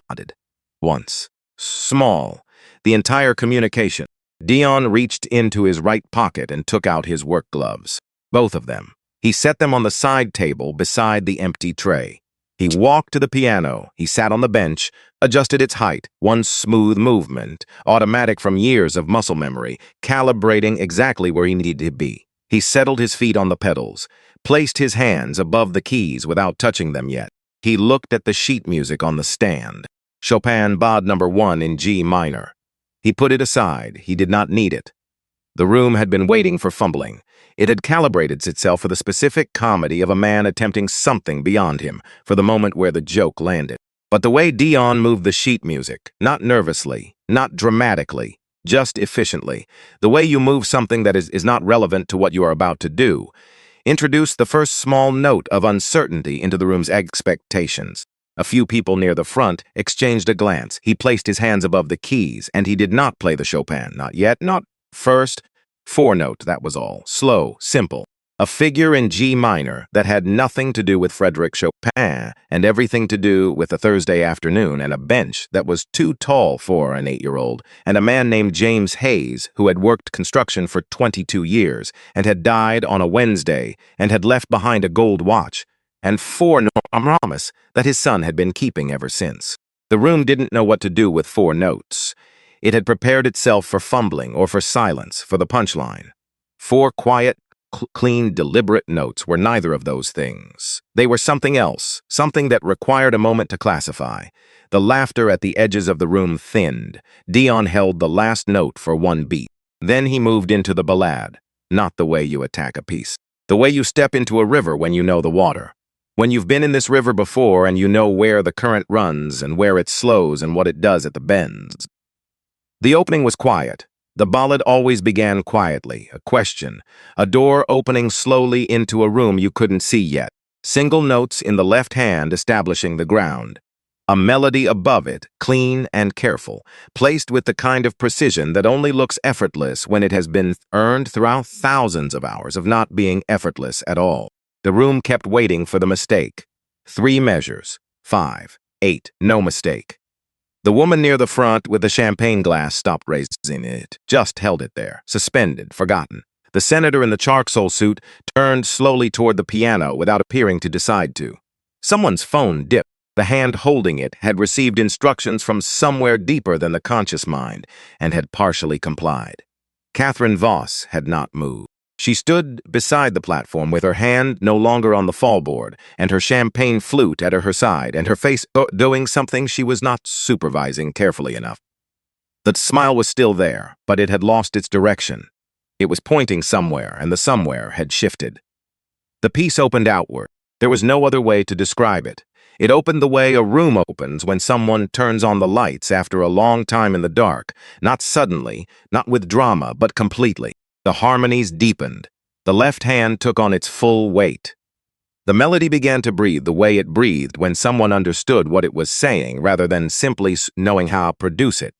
nodded. Once. Small. The entire communication. Dion reached into his right pocket and took out his work gloves. Both of them. He set them on the side table beside the empty tray. He walked to the piano. He sat on the bench, adjusted its height, one smooth movement, automatic from years of muscle memory, calibrating exactly where he needed to be. He settled his feet on the pedals, placed his hands above the keys without touching them yet. He looked at the sheet music on the stand. Chopin Bade No. 1 in G minor. He put it aside. He did not need it. The room had been waiting for fumbling. It had calibrated itself for the specific comedy of a man attempting something beyond him, for the moment where the joke landed. But the way Dion moved the sheet music, not nervously, not dramatically, just efficiently, the way you move something that is not relevant to what you are about to do, introduced the first small note of uncertainty into the room's expectations. A few people near the front exchanged a glance. He placed his hands above the keys, and he did not play the Chopin, not yet, not first. 4 note, that was all. Slow, simple. A figure in G minor that had nothing to do with Frédéric Chopin and everything to do with a Thursday afternoon, and a bench that was too tall for an 8-year-old, and a man named James Hayes who had worked construction for 22 years and had died on a Wednesday and had left behind a gold watch and 4 promise that his son had been keeping ever since. The room didn't know what to do with 4 notes. It had prepared itself for fumbling or for silence, for the punchline. 4 quiet, clean, deliberate notes were neither of those things. They were something else, something that required a moment to classify. The laughter at the edges of the room thinned. Dion held the last note for 1 beat. Then he moved into the ballade. Not the way you attack a piece. The way you step into a river when you know the water. When you've been in this river before and you know where the current runs and where it slows and what it does at the bends. The opening was quiet. The ballad always began quietly, a question, a door opening slowly into a room you couldn't see yet, single notes in the left hand establishing the ground, a melody above it, clean and careful, placed with the kind of precision that only looks effortless when it has been earned throughout thousands of hours of not being effortless at all. The room kept waiting for the mistake. 3 measures, 5, 8, no mistake. The woman near the front with the champagne glass stopped raising it, just held it there, suspended, forgotten. The senator in the charcoal suit turned slowly toward the piano without appearing to decide to. Someone's phone dipped. The hand holding it had received instructions from somewhere deeper than the conscious mind and had partially complied. Catherine Voss had not moved. She stood beside the platform with her hand no longer on the fallboard and her champagne flute at her side and her face doing something she was not supervising carefully enough. The smile was still there, but it had lost its direction. It was pointing somewhere, and the somewhere had shifted. The piece opened outward. There was no other way to describe it. It opened the way a room opens when someone turns on the lights after a long time in the dark, not suddenly, not with drama, but completely. The harmonies deepened. The left hand took on its full weight. The melody began to breathe the way it breathed when someone understood what it was saying rather than simply knowing how to produce it.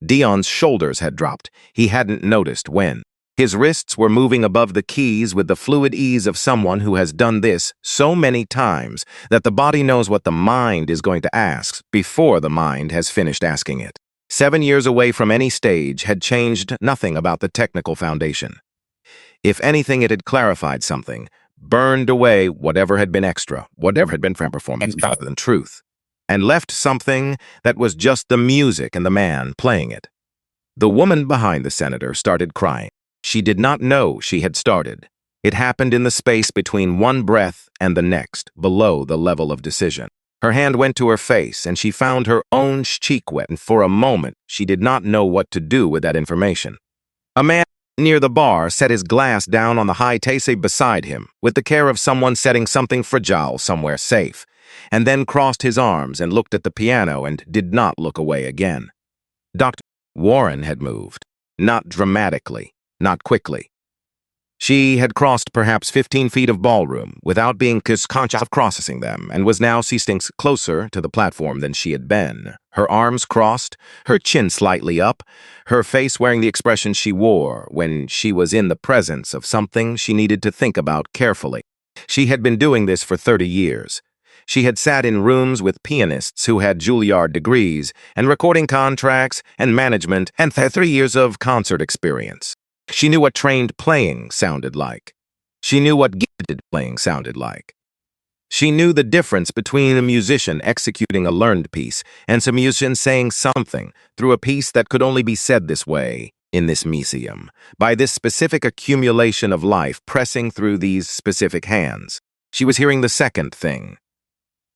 Dion's shoulders had dropped. He hadn't noticed when. His wrists were moving above the keys with the fluid ease of someone who has done this so many times that the body knows what the mind is going to ask before the mind has finished asking it. 7 years away from any stage had changed nothing about the technical foundation. If anything, it had clarified something, burned away whatever had been extra, whatever had been from performance rather than truth, and left something that was just the music and the man playing it. The woman behind the senator started crying. She did not know she had started. It happened in the space between one breath and the next, below the level of decision. Her hand went to her face, and she found her own cheek wet, and for a moment she did not know what to do with that information. A man near the bar set his glass down on the high table beside him, with the care of someone setting something fragile somewhere safe, and then crossed his arms and looked at the piano and did not look away again. Dr. Warren had moved, not dramatically, not quickly. She had crossed perhaps 15 feet of ballroom without being conscious of crossing them, and was now seating closer to the platform than she had been. Her arms crossed, her chin slightly up, her face wearing the expression she wore when she was in the presence of something she needed to think about carefully. She had been doing this for 30 years. She had sat in rooms with pianists who had Juilliard degrees and recording contracts and management and 3 years of concert experience. She knew what trained playing sounded like. She knew what gifted playing sounded like. She knew the difference between a musician executing a learned piece and some musician saying something through a piece that could only be said this way, in this museum, by this specific accumulation of life pressing through these specific hands. She was hearing the second thing.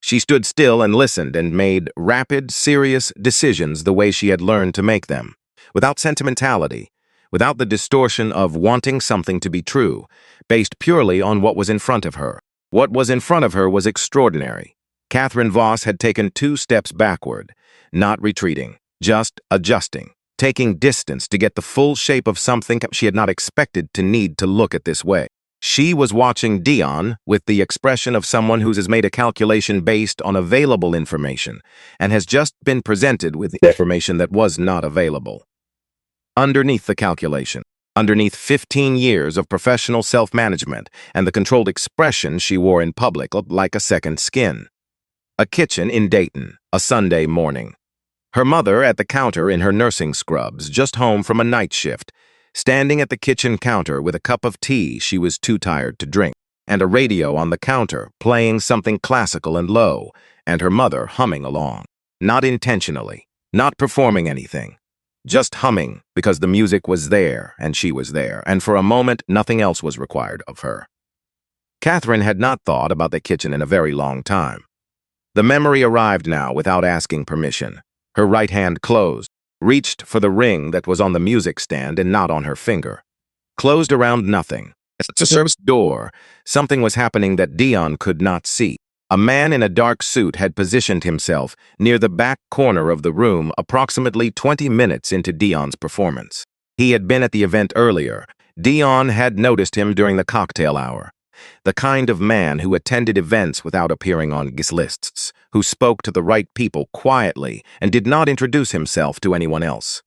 She stood still and listened and made rapid, serious decisions the way she had learned to make them, without sentimentality, without the distortion of wanting something to be true, based purely on what was in front of her. What was in front of her was extraordinary. Catherine Voss had taken 2 steps backward, not retreating, just adjusting, taking distance to get the full shape of something she had not expected to need to look at this way. She was watching Dion with the expression of someone who has made a calculation based on available information and has just been presented with information that was not available. Underneath the calculation, underneath 15 years of professional self-management and the controlled expression she wore in public like a second skin. A kitchen in Dayton, a Sunday morning. Her mother at the counter in her nursing scrubs, just home from a night shift, standing at the kitchen counter with a cup of tea she was too tired to drink, and a radio on the counter playing something classical and low, and her mother humming along. Not intentionally, not performing anything. Just humming because the music was there and she was there, and for a moment nothing else was required of her. Catherine had not thought about the kitchen in a very long time. The memory arrived now without asking permission. Her right hand closed, reached for the ring that was on the music stand and not on her finger. Closed around nothing. At the service door, something was happening that Dion could not see. A man in a dark suit had positioned himself near the back corner of the room approximately 20 minutes into Dion's performance. He had been at the event earlier. Dion had noticed him during the cocktail hour. The kind of man who attended events without appearing on guest lists, who spoke to the right people quietly and did not introduce himself to anyone else.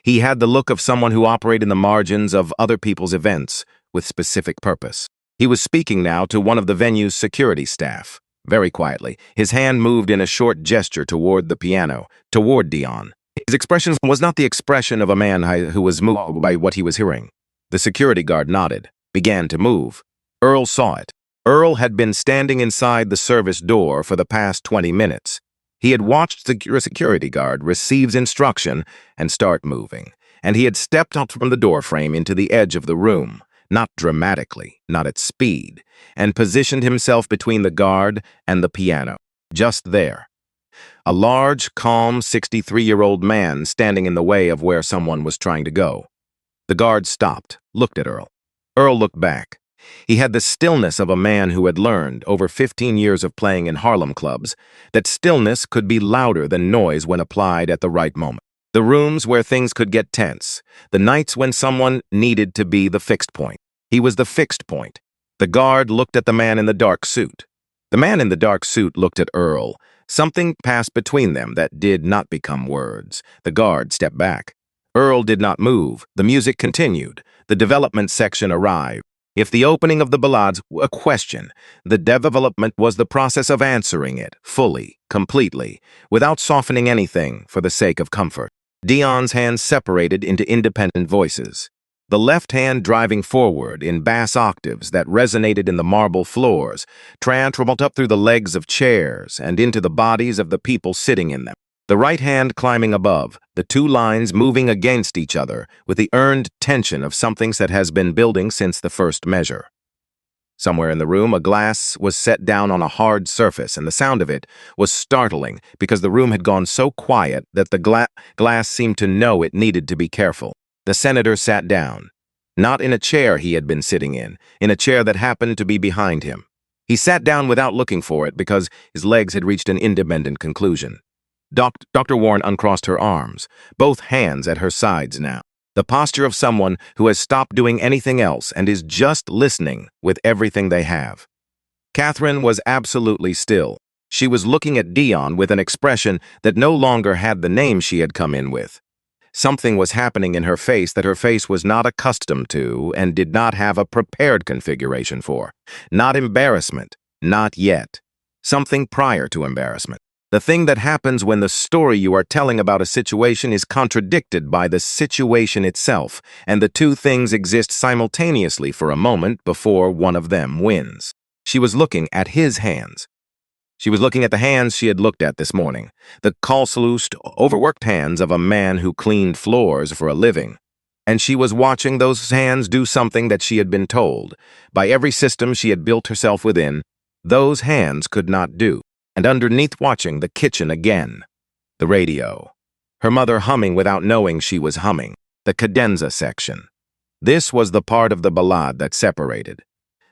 He had the look of someone who operated in the margins of other people's events with specific purpose. He was speaking now to one of the venue's security staff. Very quietly, his hand moved in a short gesture toward the piano, toward Dion. His expression was not the expression of a man who was moved by what he was hearing. The security guard nodded, began to move. Earl saw it. Earl had been standing inside the service door for the past 20 minutes. He had watched the security guard receive instruction and start moving, and he had stepped out from the doorframe into the edge of the room, not dramatically, not at speed, and positioned himself between the guard and the piano, just there. A large, calm, 63-year-old man standing in the way of where someone was trying to go. The guard stopped, looked at Earl. Earl looked back. He had the stillness of a man who had learned, over 15 years of playing in Harlem clubs, that stillness could be louder than noise when applied at the right moment. The rooms where things could get tense, the nights when someone needed to be the fixed point. He was the fixed point. The guard looked at the man in the dark suit. The man in the dark suit looked at Earl. Something passed between them that did not become words. The guard stepped back. Earl did not move. The music continued. The development section arrived. If the opening of the ballades were a question, the development was the process of answering it, fully, completely, without softening anything for the sake of comfort. Dion's hands separated into independent voices. The left hand driving forward in bass octaves that resonated in the marble floors, traveled up through the legs of chairs and into the bodies of the people sitting in them. The right hand climbing above, the two lines moving against each other with the earned tension of something that has been building since the first measure. Somewhere in the room, a glass was set down on a hard surface, and the sound of it was startling because the room had gone so quiet that the glass seemed to know it needed to be careful. The senator sat down, not in a chair he had been sitting in a chair that happened to be behind him. He sat down without looking for it because his legs had reached an independent conclusion. Dr. Warren uncrossed her arms, both hands at her sides now. The posture of someone who has stopped doing anything else and is just listening with everything they have. Catherine was absolutely still. She was looking at Dion with an expression that no longer had the name she had come in with. Something was happening in her face that her face was not accustomed to and did not have a prepared configuration for. Not embarrassment, not yet. Something prior to embarrassment. The thing that happens when the story you are telling about a situation is contradicted by the situation itself, and the two things exist simultaneously for a moment before one of them wins. She was looking at his hands. She was looking at the hands she had looked at this morning, the calloused, overworked hands of a man who cleaned floors for a living. And she was watching those hands do something that she had been told, by every system she had built herself within, those hands could not do. And underneath watching the kitchen again, the radio. Her mother humming without knowing she was humming, the cadenza section. This was the part of the ballade that separated.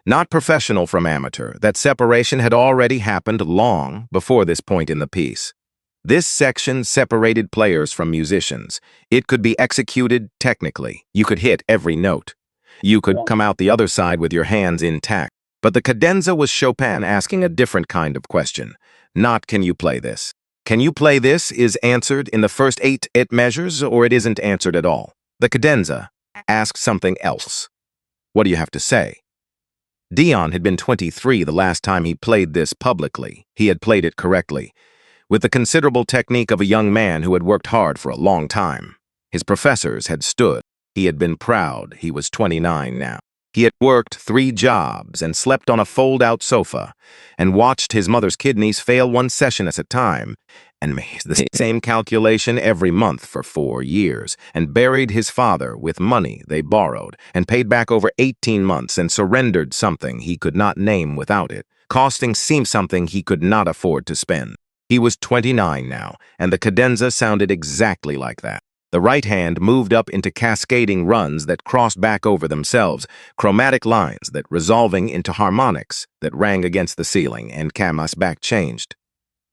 Not professional from amateur, that separation had already happened long before this point in the piece. This section separated players from musicians. It could be executed technically. You could hit every note. You could come out the other side with your hands intact. But the cadenza was Chopin asking a different kind of question. Not can you play this. Can you play this is answered in the first eight measures, or it isn't answered at all. The cadenza Ask something else. What do you have to say? Dion had been 23 the last time he played this publicly. He had played it correctly, with the considerable technique of a young man who had worked hard for a long time. His professors had stood. He had been proud. He was 29 now. He had worked 3 jobs and slept on a fold-out sofa and watched his mother's kidneys fail 1 session at a time and made the same calculation every month for 4 years and buried his father with money they borrowed and paid back over 18 months and surrendered something he could not name without it, costing something he could not afford to spend. He was 29 now, and the cadenza sounded exactly like that. The right hand moved up into cascading runs that crossed back over themselves, chromatic lines that resolving into harmonics that rang against the ceiling, and Camas back changed.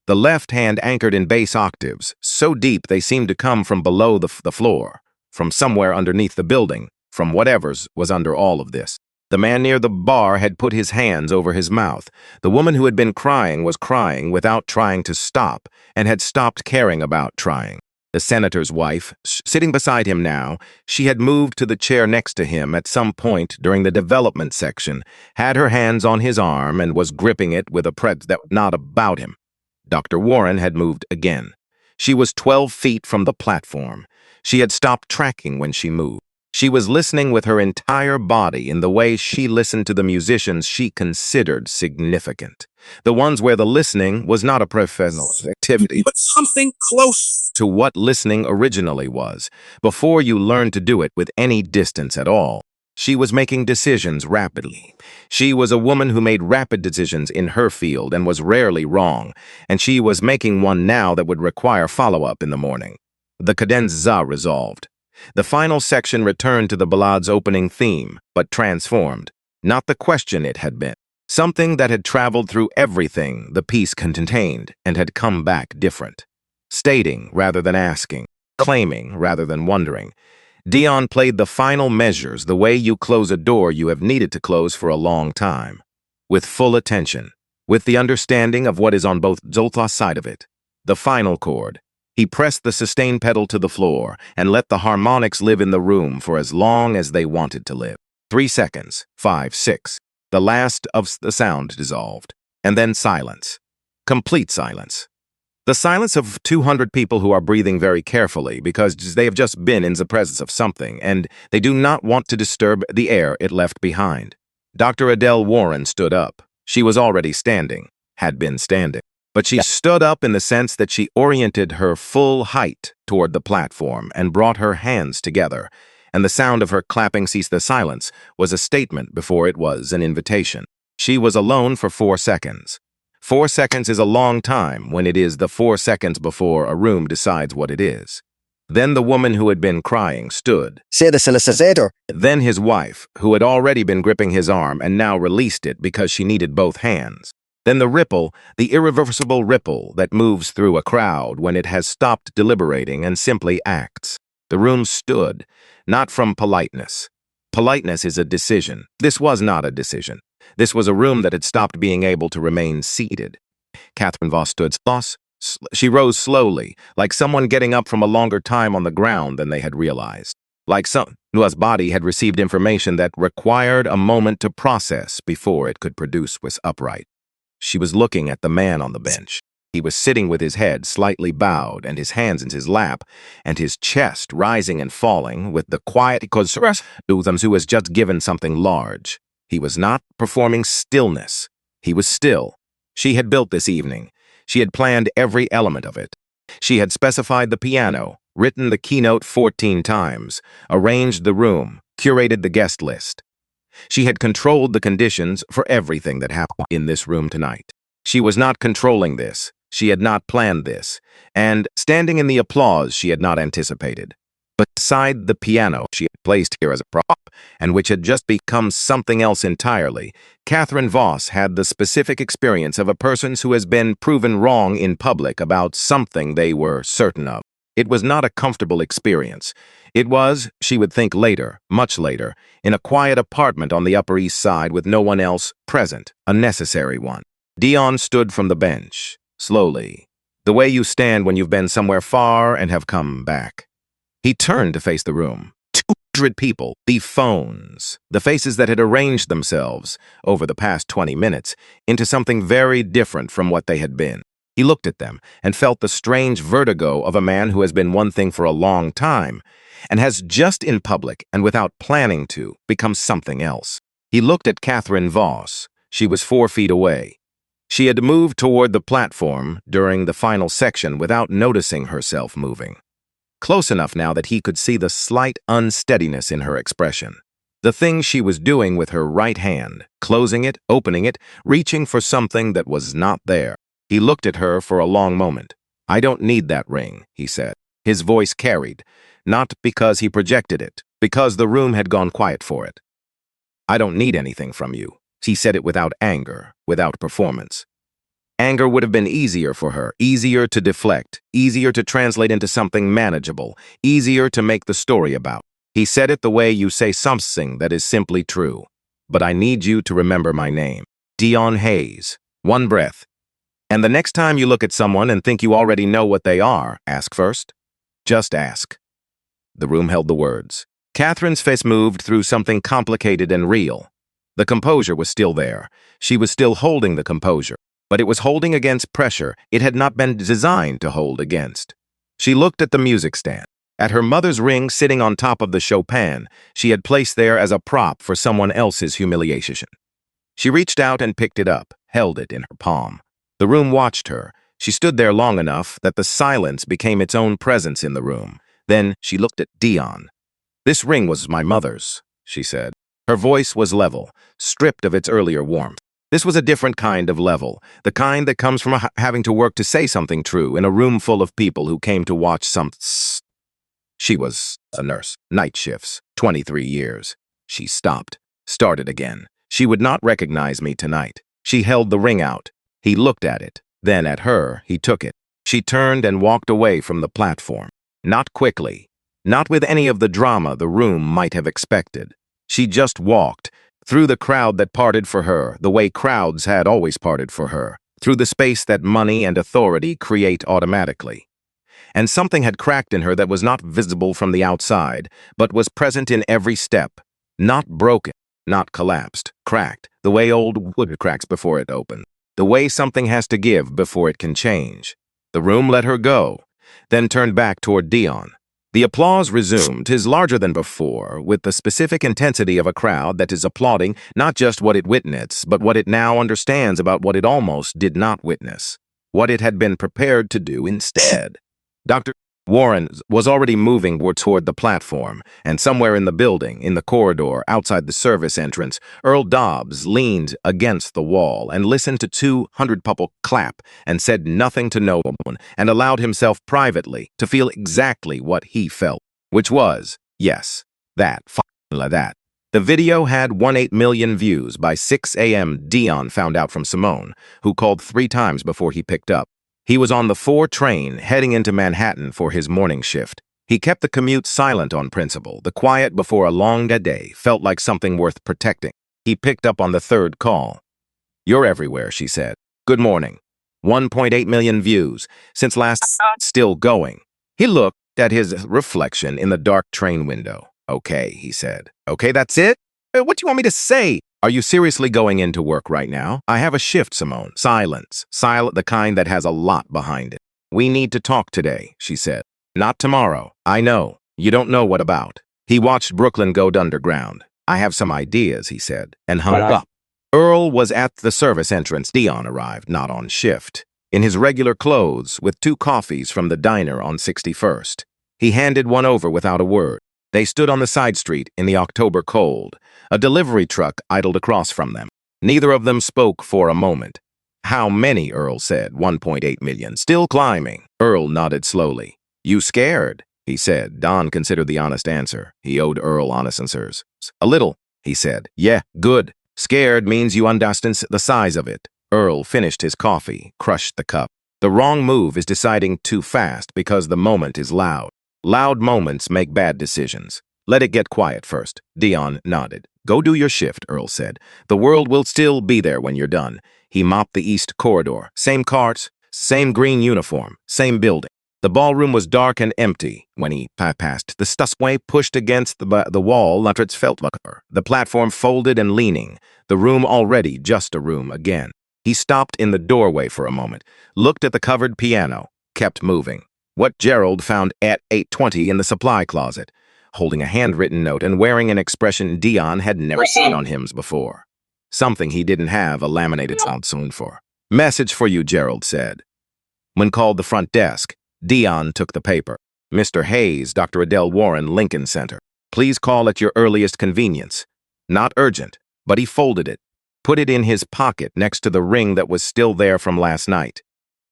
The left hand anchored in bass octaves, so deep they seemed to come from below the floor, from somewhere underneath the building, from whatever's was under all of this. The man near the bar had put his hands over his mouth. The woman who had been crying was crying without trying to stop, and had stopped caring about trying. The senator's wife, sitting beside him now, she had moved to the chair next to him at some point during the development section, had her hands on his arm and was gripping it with a presence that was not about him. Dr. Warren had moved again. She was 12 feet from the platform. She had stopped tracking when she moved. She was listening with her entire body in the way she listened to the musicians she considered significant. The ones where the listening was not a professional activity, but something close to what listening originally was, before you learned to do it with any distance at all. She was making decisions rapidly. She was a woman who made rapid decisions in her field and was rarely wrong, and she was making one now that would require follow-up in the morning. The cadenza resolved. The final section returned to the ballade's opening theme, but transformed. Not the question it had been. Something that had traveled through everything the piece contained and had come back different. Stating rather than asking, claiming rather than wondering. Dion played the final measures the way you close a door you have needed to close for a long time. With full attention, with the understanding of what is on both Zolta's side of it. The final chord. He pressed the sustain pedal to the floor and let the harmonics live in the room for as long as they wanted to live. 3 seconds, 5, 6. The last of the sound dissolved. And then silence. Complete silence. The silence of 200 people who are breathing very carefully because they have just been in the presence of something and they do not want to disturb the air it left behind. Dr. Adele Warren stood up. She was already standing, had been standing. But she stood up in the sense that she oriented her full height toward the platform and brought her hands together, and the sound of her clapping ceased. The silence was a statement before it was an invitation. She was alone for 4 seconds. 4 seconds is a long time when it is the 4 seconds before a room decides what it is. Then the woman who had been crying stood. Say the solicitor. Then his wife, who had already been gripping his arm and now released it because she needed both hands. Then the ripple, the irreversible ripple that moves through a crowd when it has stopped deliberating and simply acts. The room stood, not from politeness. Politeness is a decision. This was not a decision. This was a room that had stopped being able to remain seated. Catherine Voss stood. She rose slowly, like someone getting up from a longer time on the ground than they had realized. Like someone whose body had received information that required a moment to process before it could produce was upright. She was looking at the man on the bench. He was sitting with his head slightly bowed and his hands in his lap, and his chest rising and falling with the quiet who has just given something large. He was not performing stillness. He was still. She had built this evening. She had planned every element of it. She had specified the piano, written the keynote 14 times, arranged the room, curated the guest list. She had controlled the conditions for everything that happened in this room tonight. She was not controlling this. She had not planned this. And standing in the applause she had not anticipated. Beside the piano she had placed here as a prop, and which had just become something else entirely, Catherine Voss had the specific experience of a person who has been proven wrong in public about something they were certain of. It was not a comfortable experience. It was, she would think later, much later, in a quiet apartment on the Upper East Side with no one else present, a necessary one. Dion stood from the bench, slowly, the way you stand when you've been somewhere far and have come back. He turned to face the room. 100 people, the phones, the faces that had arranged themselves over the past 20 minutes into something very different from what they had been. He looked at them and felt the strange vertigo of a man who has been one thing for a long time and has just in public and without planning to become something else. He looked at Catherine Voss. She was 4 feet away. She had moved toward the platform during the final section without noticing herself moving. Close enough now that he could see the slight unsteadiness in her expression. The thing she was doing with her right hand, closing it, opening it, reaching for something that was not there. He looked at her for a long moment. "I don't need that ring," he said. His voice carried, not because he projected it, because the room had gone quiet for it. "I don't need anything from you." He said it without anger, without performance. Anger would have been easier for her, easier to deflect, easier to translate into something manageable, easier to make the story about. He said it the way you say something that is simply true. "But I need you to remember my name. Dion Hayes." One breath. "And the next time you look at someone and think you already know what they are, ask first. Just ask." The room held the words. Catherine's face moved through something complicated and real. The composure was still there. She was still holding the composure. But it was holding against pressure it had not been designed to hold against. She looked at the music stand, at her mother's ring sitting on top of the Chopin she had placed there as a prop for someone else's humiliation. She reached out and picked it up, held it in her palm. The room watched her. She stood there long enough that the silence became its own presence in the room. Then she looked at Dion. "This ring was my mother's," she said. Her voice was level, stripped of its earlier warmth. This was a different kind of level, the kind that comes from having to work to say something true in a room full of people who came to watch something. She was a nurse, night shifts, 23 years. She stopped, started again. She would not recognize me tonight. She held the ring out. He looked at it, then at her, he took it. She turned and walked away from the platform. Not quickly, not with any of the drama the room might have expected. She just walked, through the crowd that parted for her, the way crowds had always parted for her, through the space that money and authority create automatically. And something had cracked in her that was not visible from the outside, but was present in every step. Not broken, not collapsed, cracked, the way old wood cracks before it opens, the way something has to give before it can change. The room let her go, then turned back toward Dion. The applause resumed, is larger than before, with the specific intensity of a crowd that is applauding not just what it witnessed, but what it now understands about what it almost did not witness, what it had been prepared to do instead. Dr. Warren was already moving toward the platform, and somewhere in the building, in the corridor, outside the service entrance, Earl Dobbs leaned against the wall and listened to 200 people clap and said nothing to no one and allowed himself privately to feel exactly what he felt, which was, yes, that. The video had 18 million views by 6 a.m. Dion found out from Simone, who called 3 times before he picked up. He was on the 4 train heading into Manhattan for his morning shift. He kept the commute silent on principle. The quiet before a long day felt like something worth protecting. He picked up on the 3rd call. "You're everywhere," she said. "Good morning. 1.8 million views. Since last, still going." He looked at his reflection in the dark train window. "Okay," he said. "Okay, that's it? What do you want me to say? Are you seriously going into work right now?" "I have a shift, Simone." Silence. Silent, the kind that has a lot behind it. "We need to talk today," she said. "Not tomorrow." "I know. You don't know what about." He watched Brooklyn go underground. "I have some ideas," he said, and hung up. Earl was at the service entrance. Dion arrived, not on shift, in his regular clothes, with 2 coffees from the diner on 61st. He handed one over without a word. They stood on the side street in the October cold. A delivery truck idled across from them. Neither of them spoke for a moment. "How many?" Earl said. 1.8 million. "Still climbing." Earl nodded slowly. "You scared?" he said. Don considered the honest answer. He owed Earl honest answers. "A little," he said. "Yeah, good. Scared means you understand the size of it." Earl finished his coffee, crushed the cup. The wrong move is deciding too fast because the moment is loud. Loud moments make bad decisions. Let it get quiet first. Dion nodded. "Go do your shift," Earl said. "The world will still be there when you're done." He mopped the east corridor. Same carts, same green uniform, same building. The ballroom was dark and empty. When he passed, the stubway pushed against the wall. Luntritz felt the platform folded and leaning, the room already just a room again. He stopped in the doorway for a moment, looked at the covered piano, kept moving. What Gerald found at 8:20 in the supply closet, holding a handwritten note and wearing an expression Dion had never seen on him before. Something he didn't have a laminated sound soon for. "Message for you," Gerald said. When called the front desk, Dion took the paper. "Mr. Hayes, Dr. Adele Warren, Lincoln Center. Please call at your earliest convenience. Not urgent," but he folded it, put it in his pocket next to the ring that was still there from last night.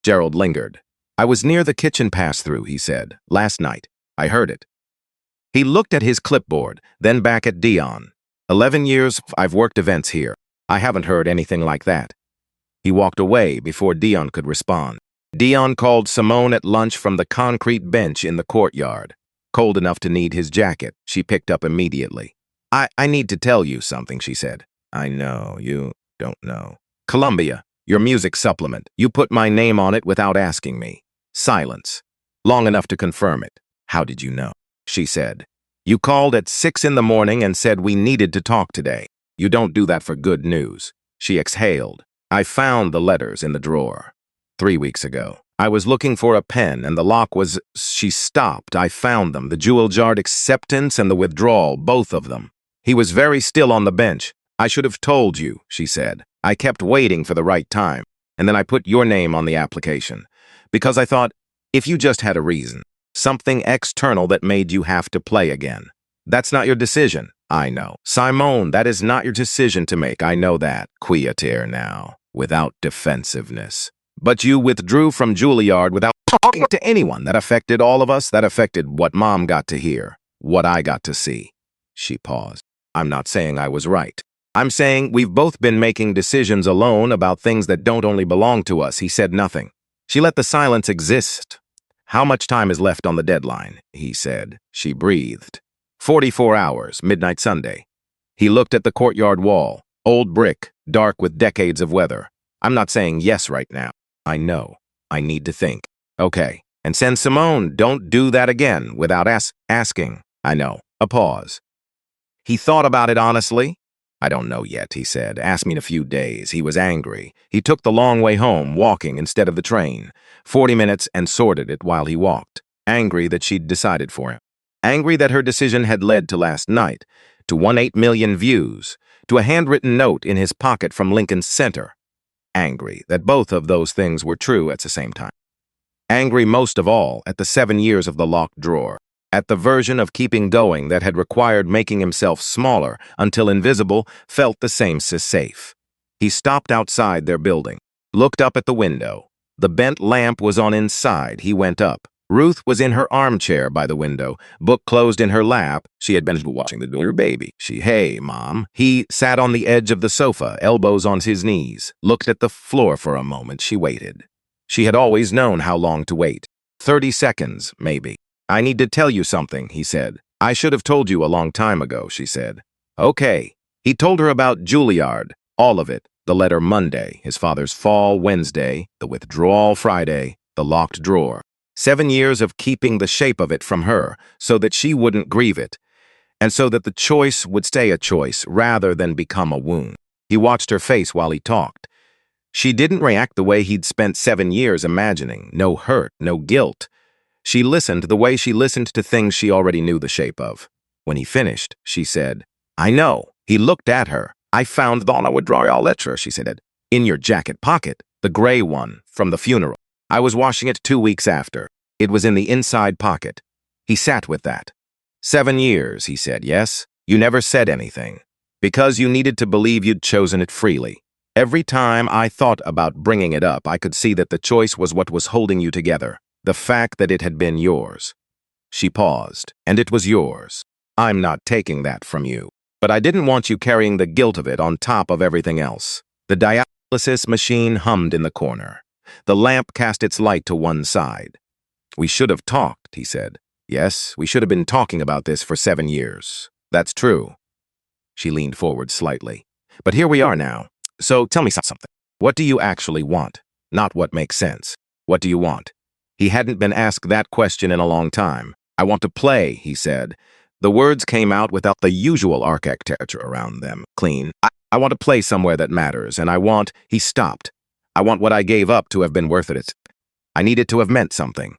Gerald lingered. "I was near the kitchen pass-through," he said. "Last night. I heard it." He looked at his clipboard, then back at Dion. 11 years I've worked events here. I haven't heard anything like that." He walked away before Dion could respond. Dion called Simone at lunch from the concrete bench in the courtyard. Cold enough to need his jacket, she picked up immediately. I need to tell you something," she said. "I know, you don't know. Columbia, your music supplement. You put my name on it without asking me." Silence. Long enough to confirm it. "How did you know?" she said. "You called at 6 in the morning and said we needed to talk today. You don't do that for good news." She exhaled. "I found the letters in the drawer. 3 weeks ago. I was looking for a pen and the lock was..." She stopped. "I found them, the jewel-jarred acceptance and the withdrawal, both of them." He was very still on the bench. "I should have told you," she said. "I kept waiting for the right time, and then I put your name on the application. Because I thought, if you just had a reason, something external that made you have to play again. That's not your decision. I know. Simone, that is not your decision to make. I know that." Quieter now, without defensiveness. "But you withdrew from Juilliard without talking to anyone. That affected all of us. That affected what Mom got to hear, what I got to see." She paused. "I'm not saying I was right. I'm saying we've both been making decisions alone about things that don't only belong to us." He said nothing. She let the silence exist. "How much time is left on the deadline?" he said. She breathed. 44 hours, midnight Sunday. He looked at the courtyard wall, old brick, dark with decades of weather. "I'm not saying yes right now. I know. I need to think." "Okay. And send Simone. Don't do that again without asking." "I know." A pause. He thought about it honestly. "I don't know yet," he said. "Ask me in a few days." He was angry. He took the long way home, walking instead of the train. 40 minutes and sorted it while he walked. Angry that she'd decided for him. Angry that her decision had led to last night, to 1.8 million views, to a handwritten note in his pocket from Lincoln Center. Angry that both of those things were true at the same time. Angry most of all at the 7 years of the locked drawer. At the version of keeping going that had required making himself smaller until invisible felt the same safe. He stopped outside their building, looked up at the window. The bent lamp was on inside. He went up. Ruth was in her armchair by the window, book closed in her lap. She had been watching her baby. "Hey, Mom." He sat on the edge of the sofa, elbows on his knees, looked at the floor for a moment. She waited. She had always known how long to wait. 30 seconds, maybe. "I need to tell you something," he said. "I should have told you a long time ago," she said. "Okay." He told her about Juilliard, all of it. The letter Monday, his father's fall Wednesday, the withdrawal Friday, the locked drawer. 7 years of keeping the shape of it from her so that she wouldn't grieve it, and so that the choice would stay a choice rather than become a wound. He watched her face while he talked. She didn't react the way he'd spent 7 years imagining. No hurt, no guilt. She listened the way she listened to things she already knew the shape of. When he finished, she said, "I know." He looked at her. "I found the withdrawal letter," she said, "in your jacket pocket, the gray one from the funeral. I was washing it 2 weeks after. It was in the inside pocket." He sat with that. 7 years, he said, "Yes? You never said anything. Because you needed to believe you'd chosen it freely. Every time I thought about bringing it up, I could see that the choice was what was holding you together. The fact that it had been yours." She paused. "And it was yours. I'm not taking that from you. But I didn't want you carrying the guilt of it on top of everything else." The dialysis machine hummed in the corner. The lamp cast its light to one side. "We should have talked," he said. "Yes, we should have been talking about this for 7 years. That's true." She leaned forward slightly. "But here we are now. So tell me something. What do you actually want? Not what makes sense. What do you want?" He hadn't been asked that question in a long time. I want to play, he said. The words came out without the usual architecture around them. Clean. I want to play somewhere that matters, and he stopped. I want what I gave up to have been worth it. I need it to have meant something.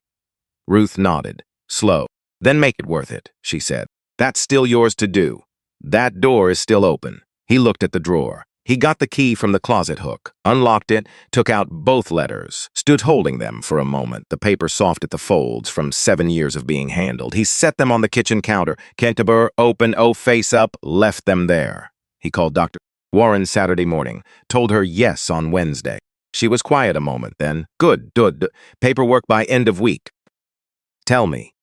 Ruth nodded. Slow. Then make it worth it, she said. That's still yours to do. That door is still open. He looked at the drawer. He got the key from the closet hook, unlocked it, took out both letters, stood holding them for a moment, the paper soft at the folds from 7 years of being handled. He set them on the kitchen counter. Canterbury, open, face up, left them there. He called Dr. Warren Saturday morning, told her yes on Wednesday. She was quiet a moment, then, good, paperwork by end of week. Tell me.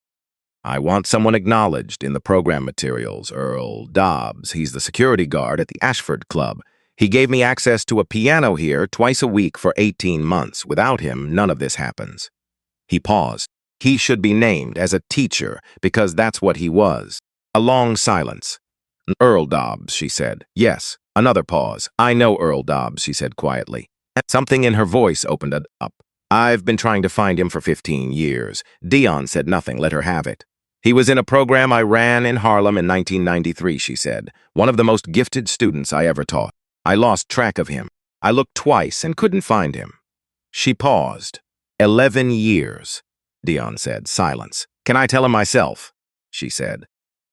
I want someone acknowledged in the program materials. Earl Dobbs, he's the security guard at the Ashford Club. He gave me access to a piano here twice a week for 18 months. Without him, none of this happens. He paused. He should be named as a teacher because that's what he was. A long silence. Earl Dobbs, she said. Yes. Another pause. I know Earl Dobbs, she said quietly. Something in her voice opened up. I've been trying to find him for 15 years. Dion said nothing, let her have it. He was in a program I ran in Harlem in 1993, she said. One of the most gifted students I ever taught. I lost track of him. I looked twice and couldn't find him. She paused. 11 years, Dion said. Silence. Can I tell him myself? She said.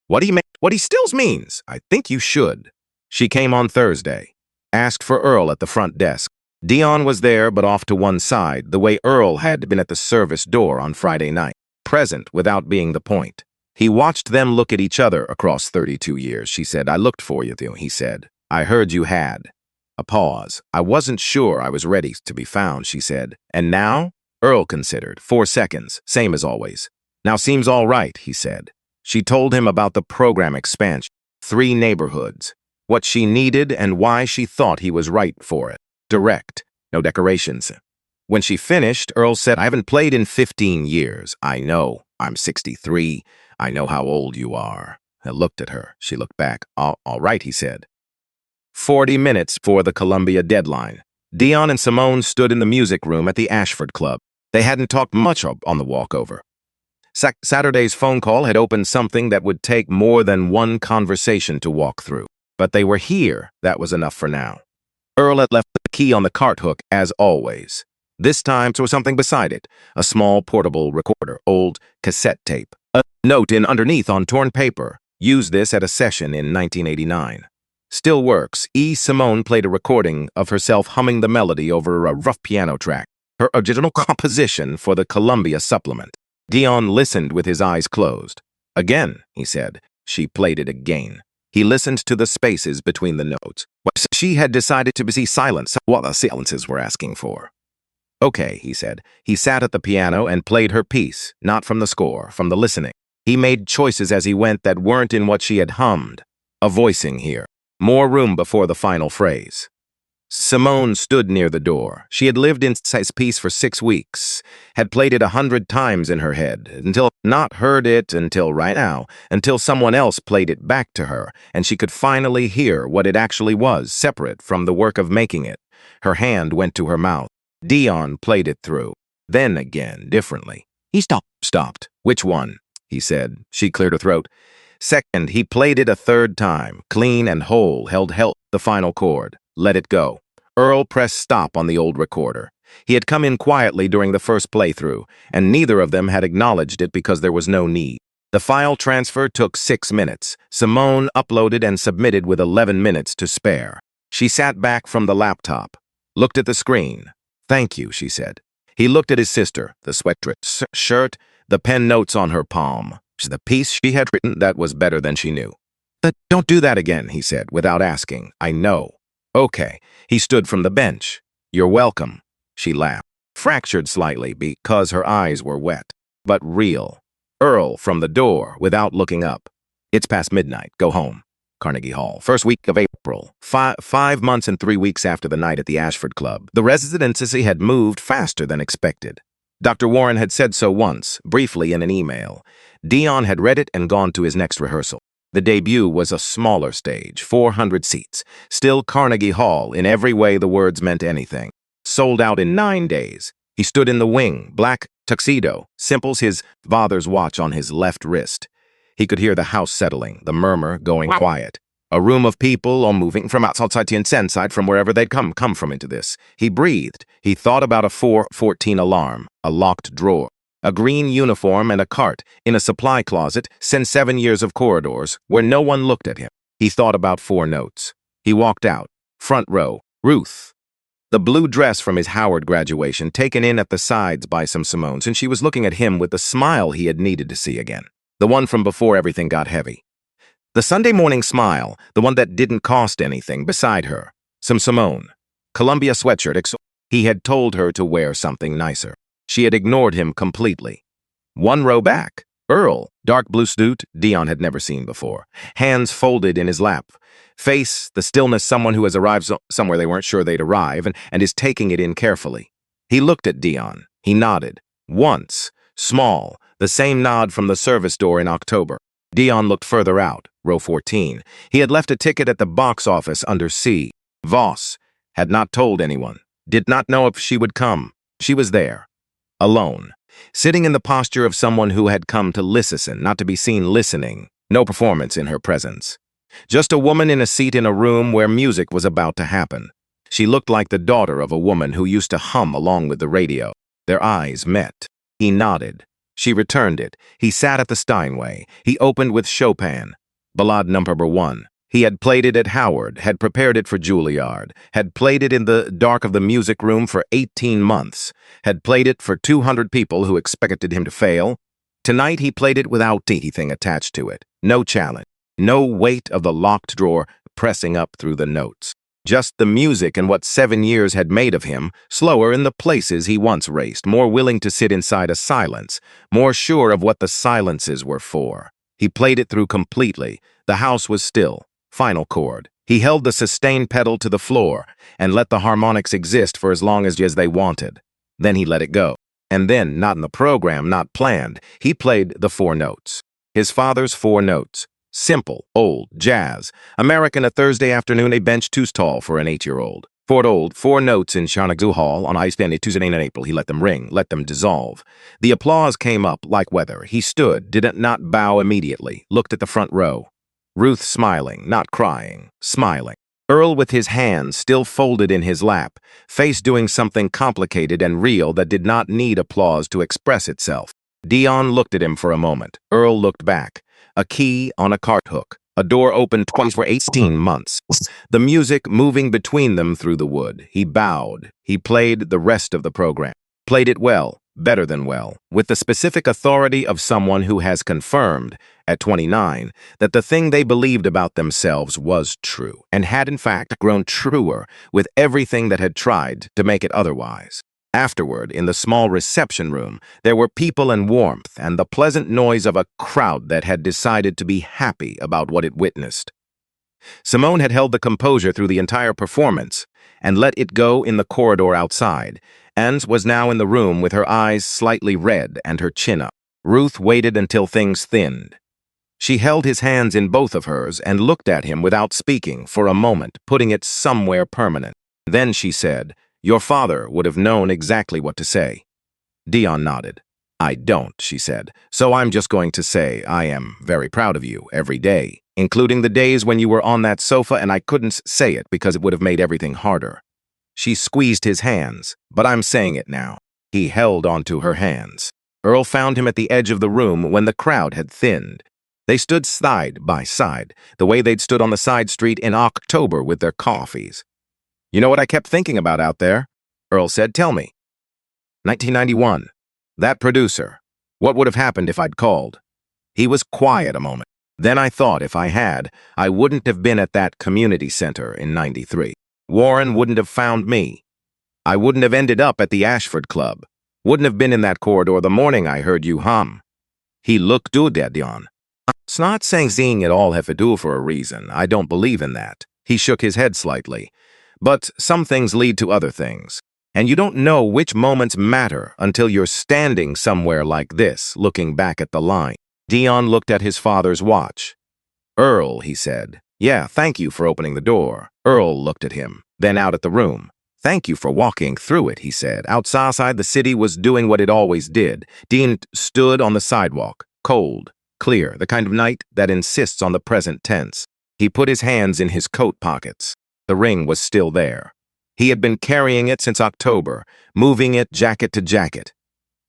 What he still means. I think you should. She came on Thursday. Asked for Earl at the front desk. Dion was there but off to one side, the way Earl had been at the service door on Friday night. Present without being the point. He watched them look at each other across 32 years. She said, I looked for you, he said. I heard you had. A pause. I wasn't sure I was ready to be found, she said. And now? Earl considered. 4 seconds. Same as always. Now seems all right, he said. She told him about the program expansion. 3 neighborhoods. What she needed and why she thought he was right for it. Direct. No decorations. When she finished, Earl said, I haven't played in 15 years. I know. I'm 63. I know how old you are. I looked at her. She looked back. All right, he said. 40 minutes for the Columbia deadline. Dion and Simone stood in the music room at the Ashford Club. They hadn't talked much on the walkover. Saturday's phone call had opened something that would take more than one conversation to walk through. But they were here. That was enough for now. Earl had left the key on the cart hook, as always. This time, there was something beside it. A small portable recorder, old cassette tape. A note in underneath on torn paper. Used this at a session in 1989. Still works. Simone played a recording of herself humming the melody over a rough piano track. Her original composition for the Columbia supplement. Dion listened with his eyes closed. Again, he said. She played it again. He listened to the spaces between the notes. She had decided to be silent, what the silences were asking for. Okay, he said. He sat at the piano and played her piece, not from the score, from the listening. He made choices as he went that weren't in what she had hummed. A voicing here. More room before the final phrase. Simone stood near the door. She had lived in his piece for 6 weeks, had played it 100 times in her head, until not heard it until right now, until someone else played it back to her, and she could finally hear what it actually was, separate from the work of making it. Her hand went to her mouth. Dion played it through. Then again, differently. He stopped. Which one? He said. She cleared her throat. Second, he played it a third time, clean and whole, held the final chord. Let it go. Earl pressed stop on the old recorder. He had come in quietly during the first playthrough, and neither of them had acknowledged it because there was no need. The file transfer took 6 minutes. Simone uploaded and submitted with 11 minutes to spare. She sat back from the laptop, looked at the screen. Thank you, she said. He looked at his sister, the sweatshirt, shirt, the pen notes on her palm. The piece she had written that was better than she knew. Don't do that again, he said, without asking. I know. Okay. He stood from the bench. You're welcome. She laughed, fractured slightly because her eyes were wet, but real. Earl from the door, without looking up. It's past midnight. Go home. Carnegie Hall. First week of April. 5 months and 3 weeks after the night at the Ashford Club. The residency had moved faster than expected. Dr. Warren had said so once, briefly in an email. Dion had read it and gone to his next rehearsal. The debut was a smaller stage, 400 seats. Still Carnegie Hall, in every way the words meant anything. Sold out in 9 days. He stood in the wing, black tuxedo, simples his father's watch on his left wrist. He could hear the house settling, the murmur going quiet. A room of people all moving from outside to inside from wherever they'd come from into this. He breathed. He thought about a 414 alarm, a locked drawer, a green uniform and a cart in a supply closet, send 7 years of corridors where no one looked at him. He thought about 4 notes. He walked out. Front row, Ruth. The blue dress from his Howard graduation taken in at the sides by some Simones, and she was looking at him with the smile he had needed to see again. The one from before everything got heavy. The Sunday morning smile, the one that didn't cost anything, beside her. Some Simone. Columbia sweatshirt. He had told her to wear something nicer. She had ignored him completely. 1 row back. Earl, dark blue suit Dion had never seen before. Hands folded in his lap. Face, the stillness someone who has arrived somewhere they weren't sure they'd arrive and is taking it in carefully. He looked at Dion. He nodded. Once. Small. The same nod from the service door in October. Dion looked further out, row 14. He had left a ticket at the box office under C. Voss. Had not told anyone. Did not know if she would come. She was there. Alone. Sitting in the posture of someone who had come to listen, not to be seen listening. No performance in her presence. Just a woman in a seat in a room where music was about to happen. She looked like the daughter of a woman who used to hum along with the radio. Their eyes met. He nodded. She returned it. He sat at the Steinway. He opened with Chopin. Ballade number 1. He had played it at Howard, had prepared it for Juilliard, had played it in the dark of the music room for 18 months, had played it for 200 people who expected him to fail. Tonight he played it without anything attached to it. No challenge. No weight of the locked drawer pressing up through the notes. Just the music and what 7 years had made of him, slower in the places he once raced, more willing to sit inside a silence, more sure of what the silences were for. He played it through completely. The house was still. Final chord. He held the sustain pedal to the floor and let the harmonics exist for as long as they wanted. Then he let it go. And then, not in the program, not planned, he played the 4 notes. His father's 4 notes. Simple, old, jazz. American a Thursday afternoon, a bench too tall for an 8-year-old. Fort old, 4 notes in Charnagoo Hall on Ice Band Tuesday in April. He let them ring, let them dissolve. The applause came up like weather. He stood, did not bow immediately, looked at the front row. Ruth smiling, not crying, smiling. Earl with his hands still folded in his lap, face doing something complicated and real that did not need applause to express itself. Dion looked at him for a moment. Earl looked back. A key on a cart hook. A door opened twice for 18 months. The music moving between them through the wood. He bowed. He played the rest of the program. Played it well, better than well, with the specific authority of someone who has confirmed, at 29, that the thing they believed about themselves was true, and had in fact grown truer with everything that had tried to make it otherwise. Afterward, in the small reception room, there were people and warmth and the pleasant noise of a crowd that had decided to be happy about what it witnessed. Simone had held the composure through the entire performance and let it go in the corridor outside, and was now in the room with her eyes slightly red and her chin up. Ruth waited until things thinned. She held his hands in both of hers and looked at him without speaking for a moment, putting it somewhere permanent. Then she said, "Your father would have known exactly what to say." Dion nodded. "I don't," she said, "so I'm just going to say I am very proud of you every day, including the days when you were on that sofa and I couldn't say it because it would have made everything harder." She squeezed his hands, "But I'm saying it now." He held onto her hands. Earl found him at the edge of the room when the crowd had thinned. They stood side by side, the way they'd stood on the side street in October with their coffees. "You know what I kept thinking about out there?" Earl said. "Tell me." 1991. That producer. What would have happened if I'd called? He was quiet a moment. Then I thought if I had, I wouldn't have been at that community center in 93. Warren wouldn't have found me. I wouldn't have ended up at the Ashford Club. Wouldn't have been in that corridor the morning I heard you hum. He looked at Dion. It's not saying seeing it all have to do for a reason. I don't believe in that. He shook his head slightly. But some things lead to other things. And you don't know which moments matter until you're standing somewhere like this, looking back at the line. Dion looked at his father's watch. "Earl," he said. "Yeah, thank you for opening the door." Earl looked at him, then out at the room. Thank you for walking through it, he said. Outside, the city was doing what it always did. Dean stood on the sidewalk, cold, clear, the kind of night that insists on the present tense. He put his hands in his coat pockets. The ring was still there. He had been carrying it since October, moving it jacket to jacket.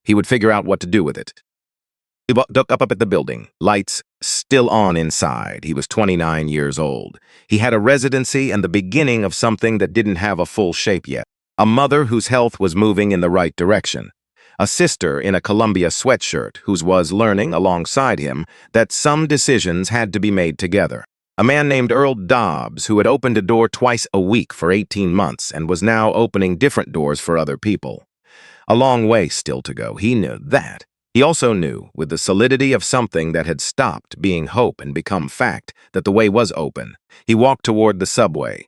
He would figure out what to do with it. He looked up at the building, lights still on inside. He was 29 years old. He had a residency and the beginning of something that didn't have a full shape yet. A mother whose health was moving in the right direction. A sister in a Columbia sweatshirt who was learning alongside him that some decisions had to be made together. A man named Earl Dobbs who had opened a door twice a week for 18 months and was now opening different doors for other people. A long way still to go. He knew that. He also knew, with the solidity of something that had stopped being hope and become fact, that the way was open. He walked toward the subway.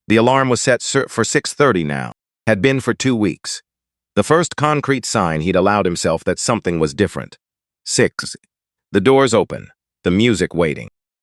The alarm was set for 6:30 now. Had been for 2 weeks. The first concrete sign he'd allowed himself that something was different. 6. The doors open. The music waiting.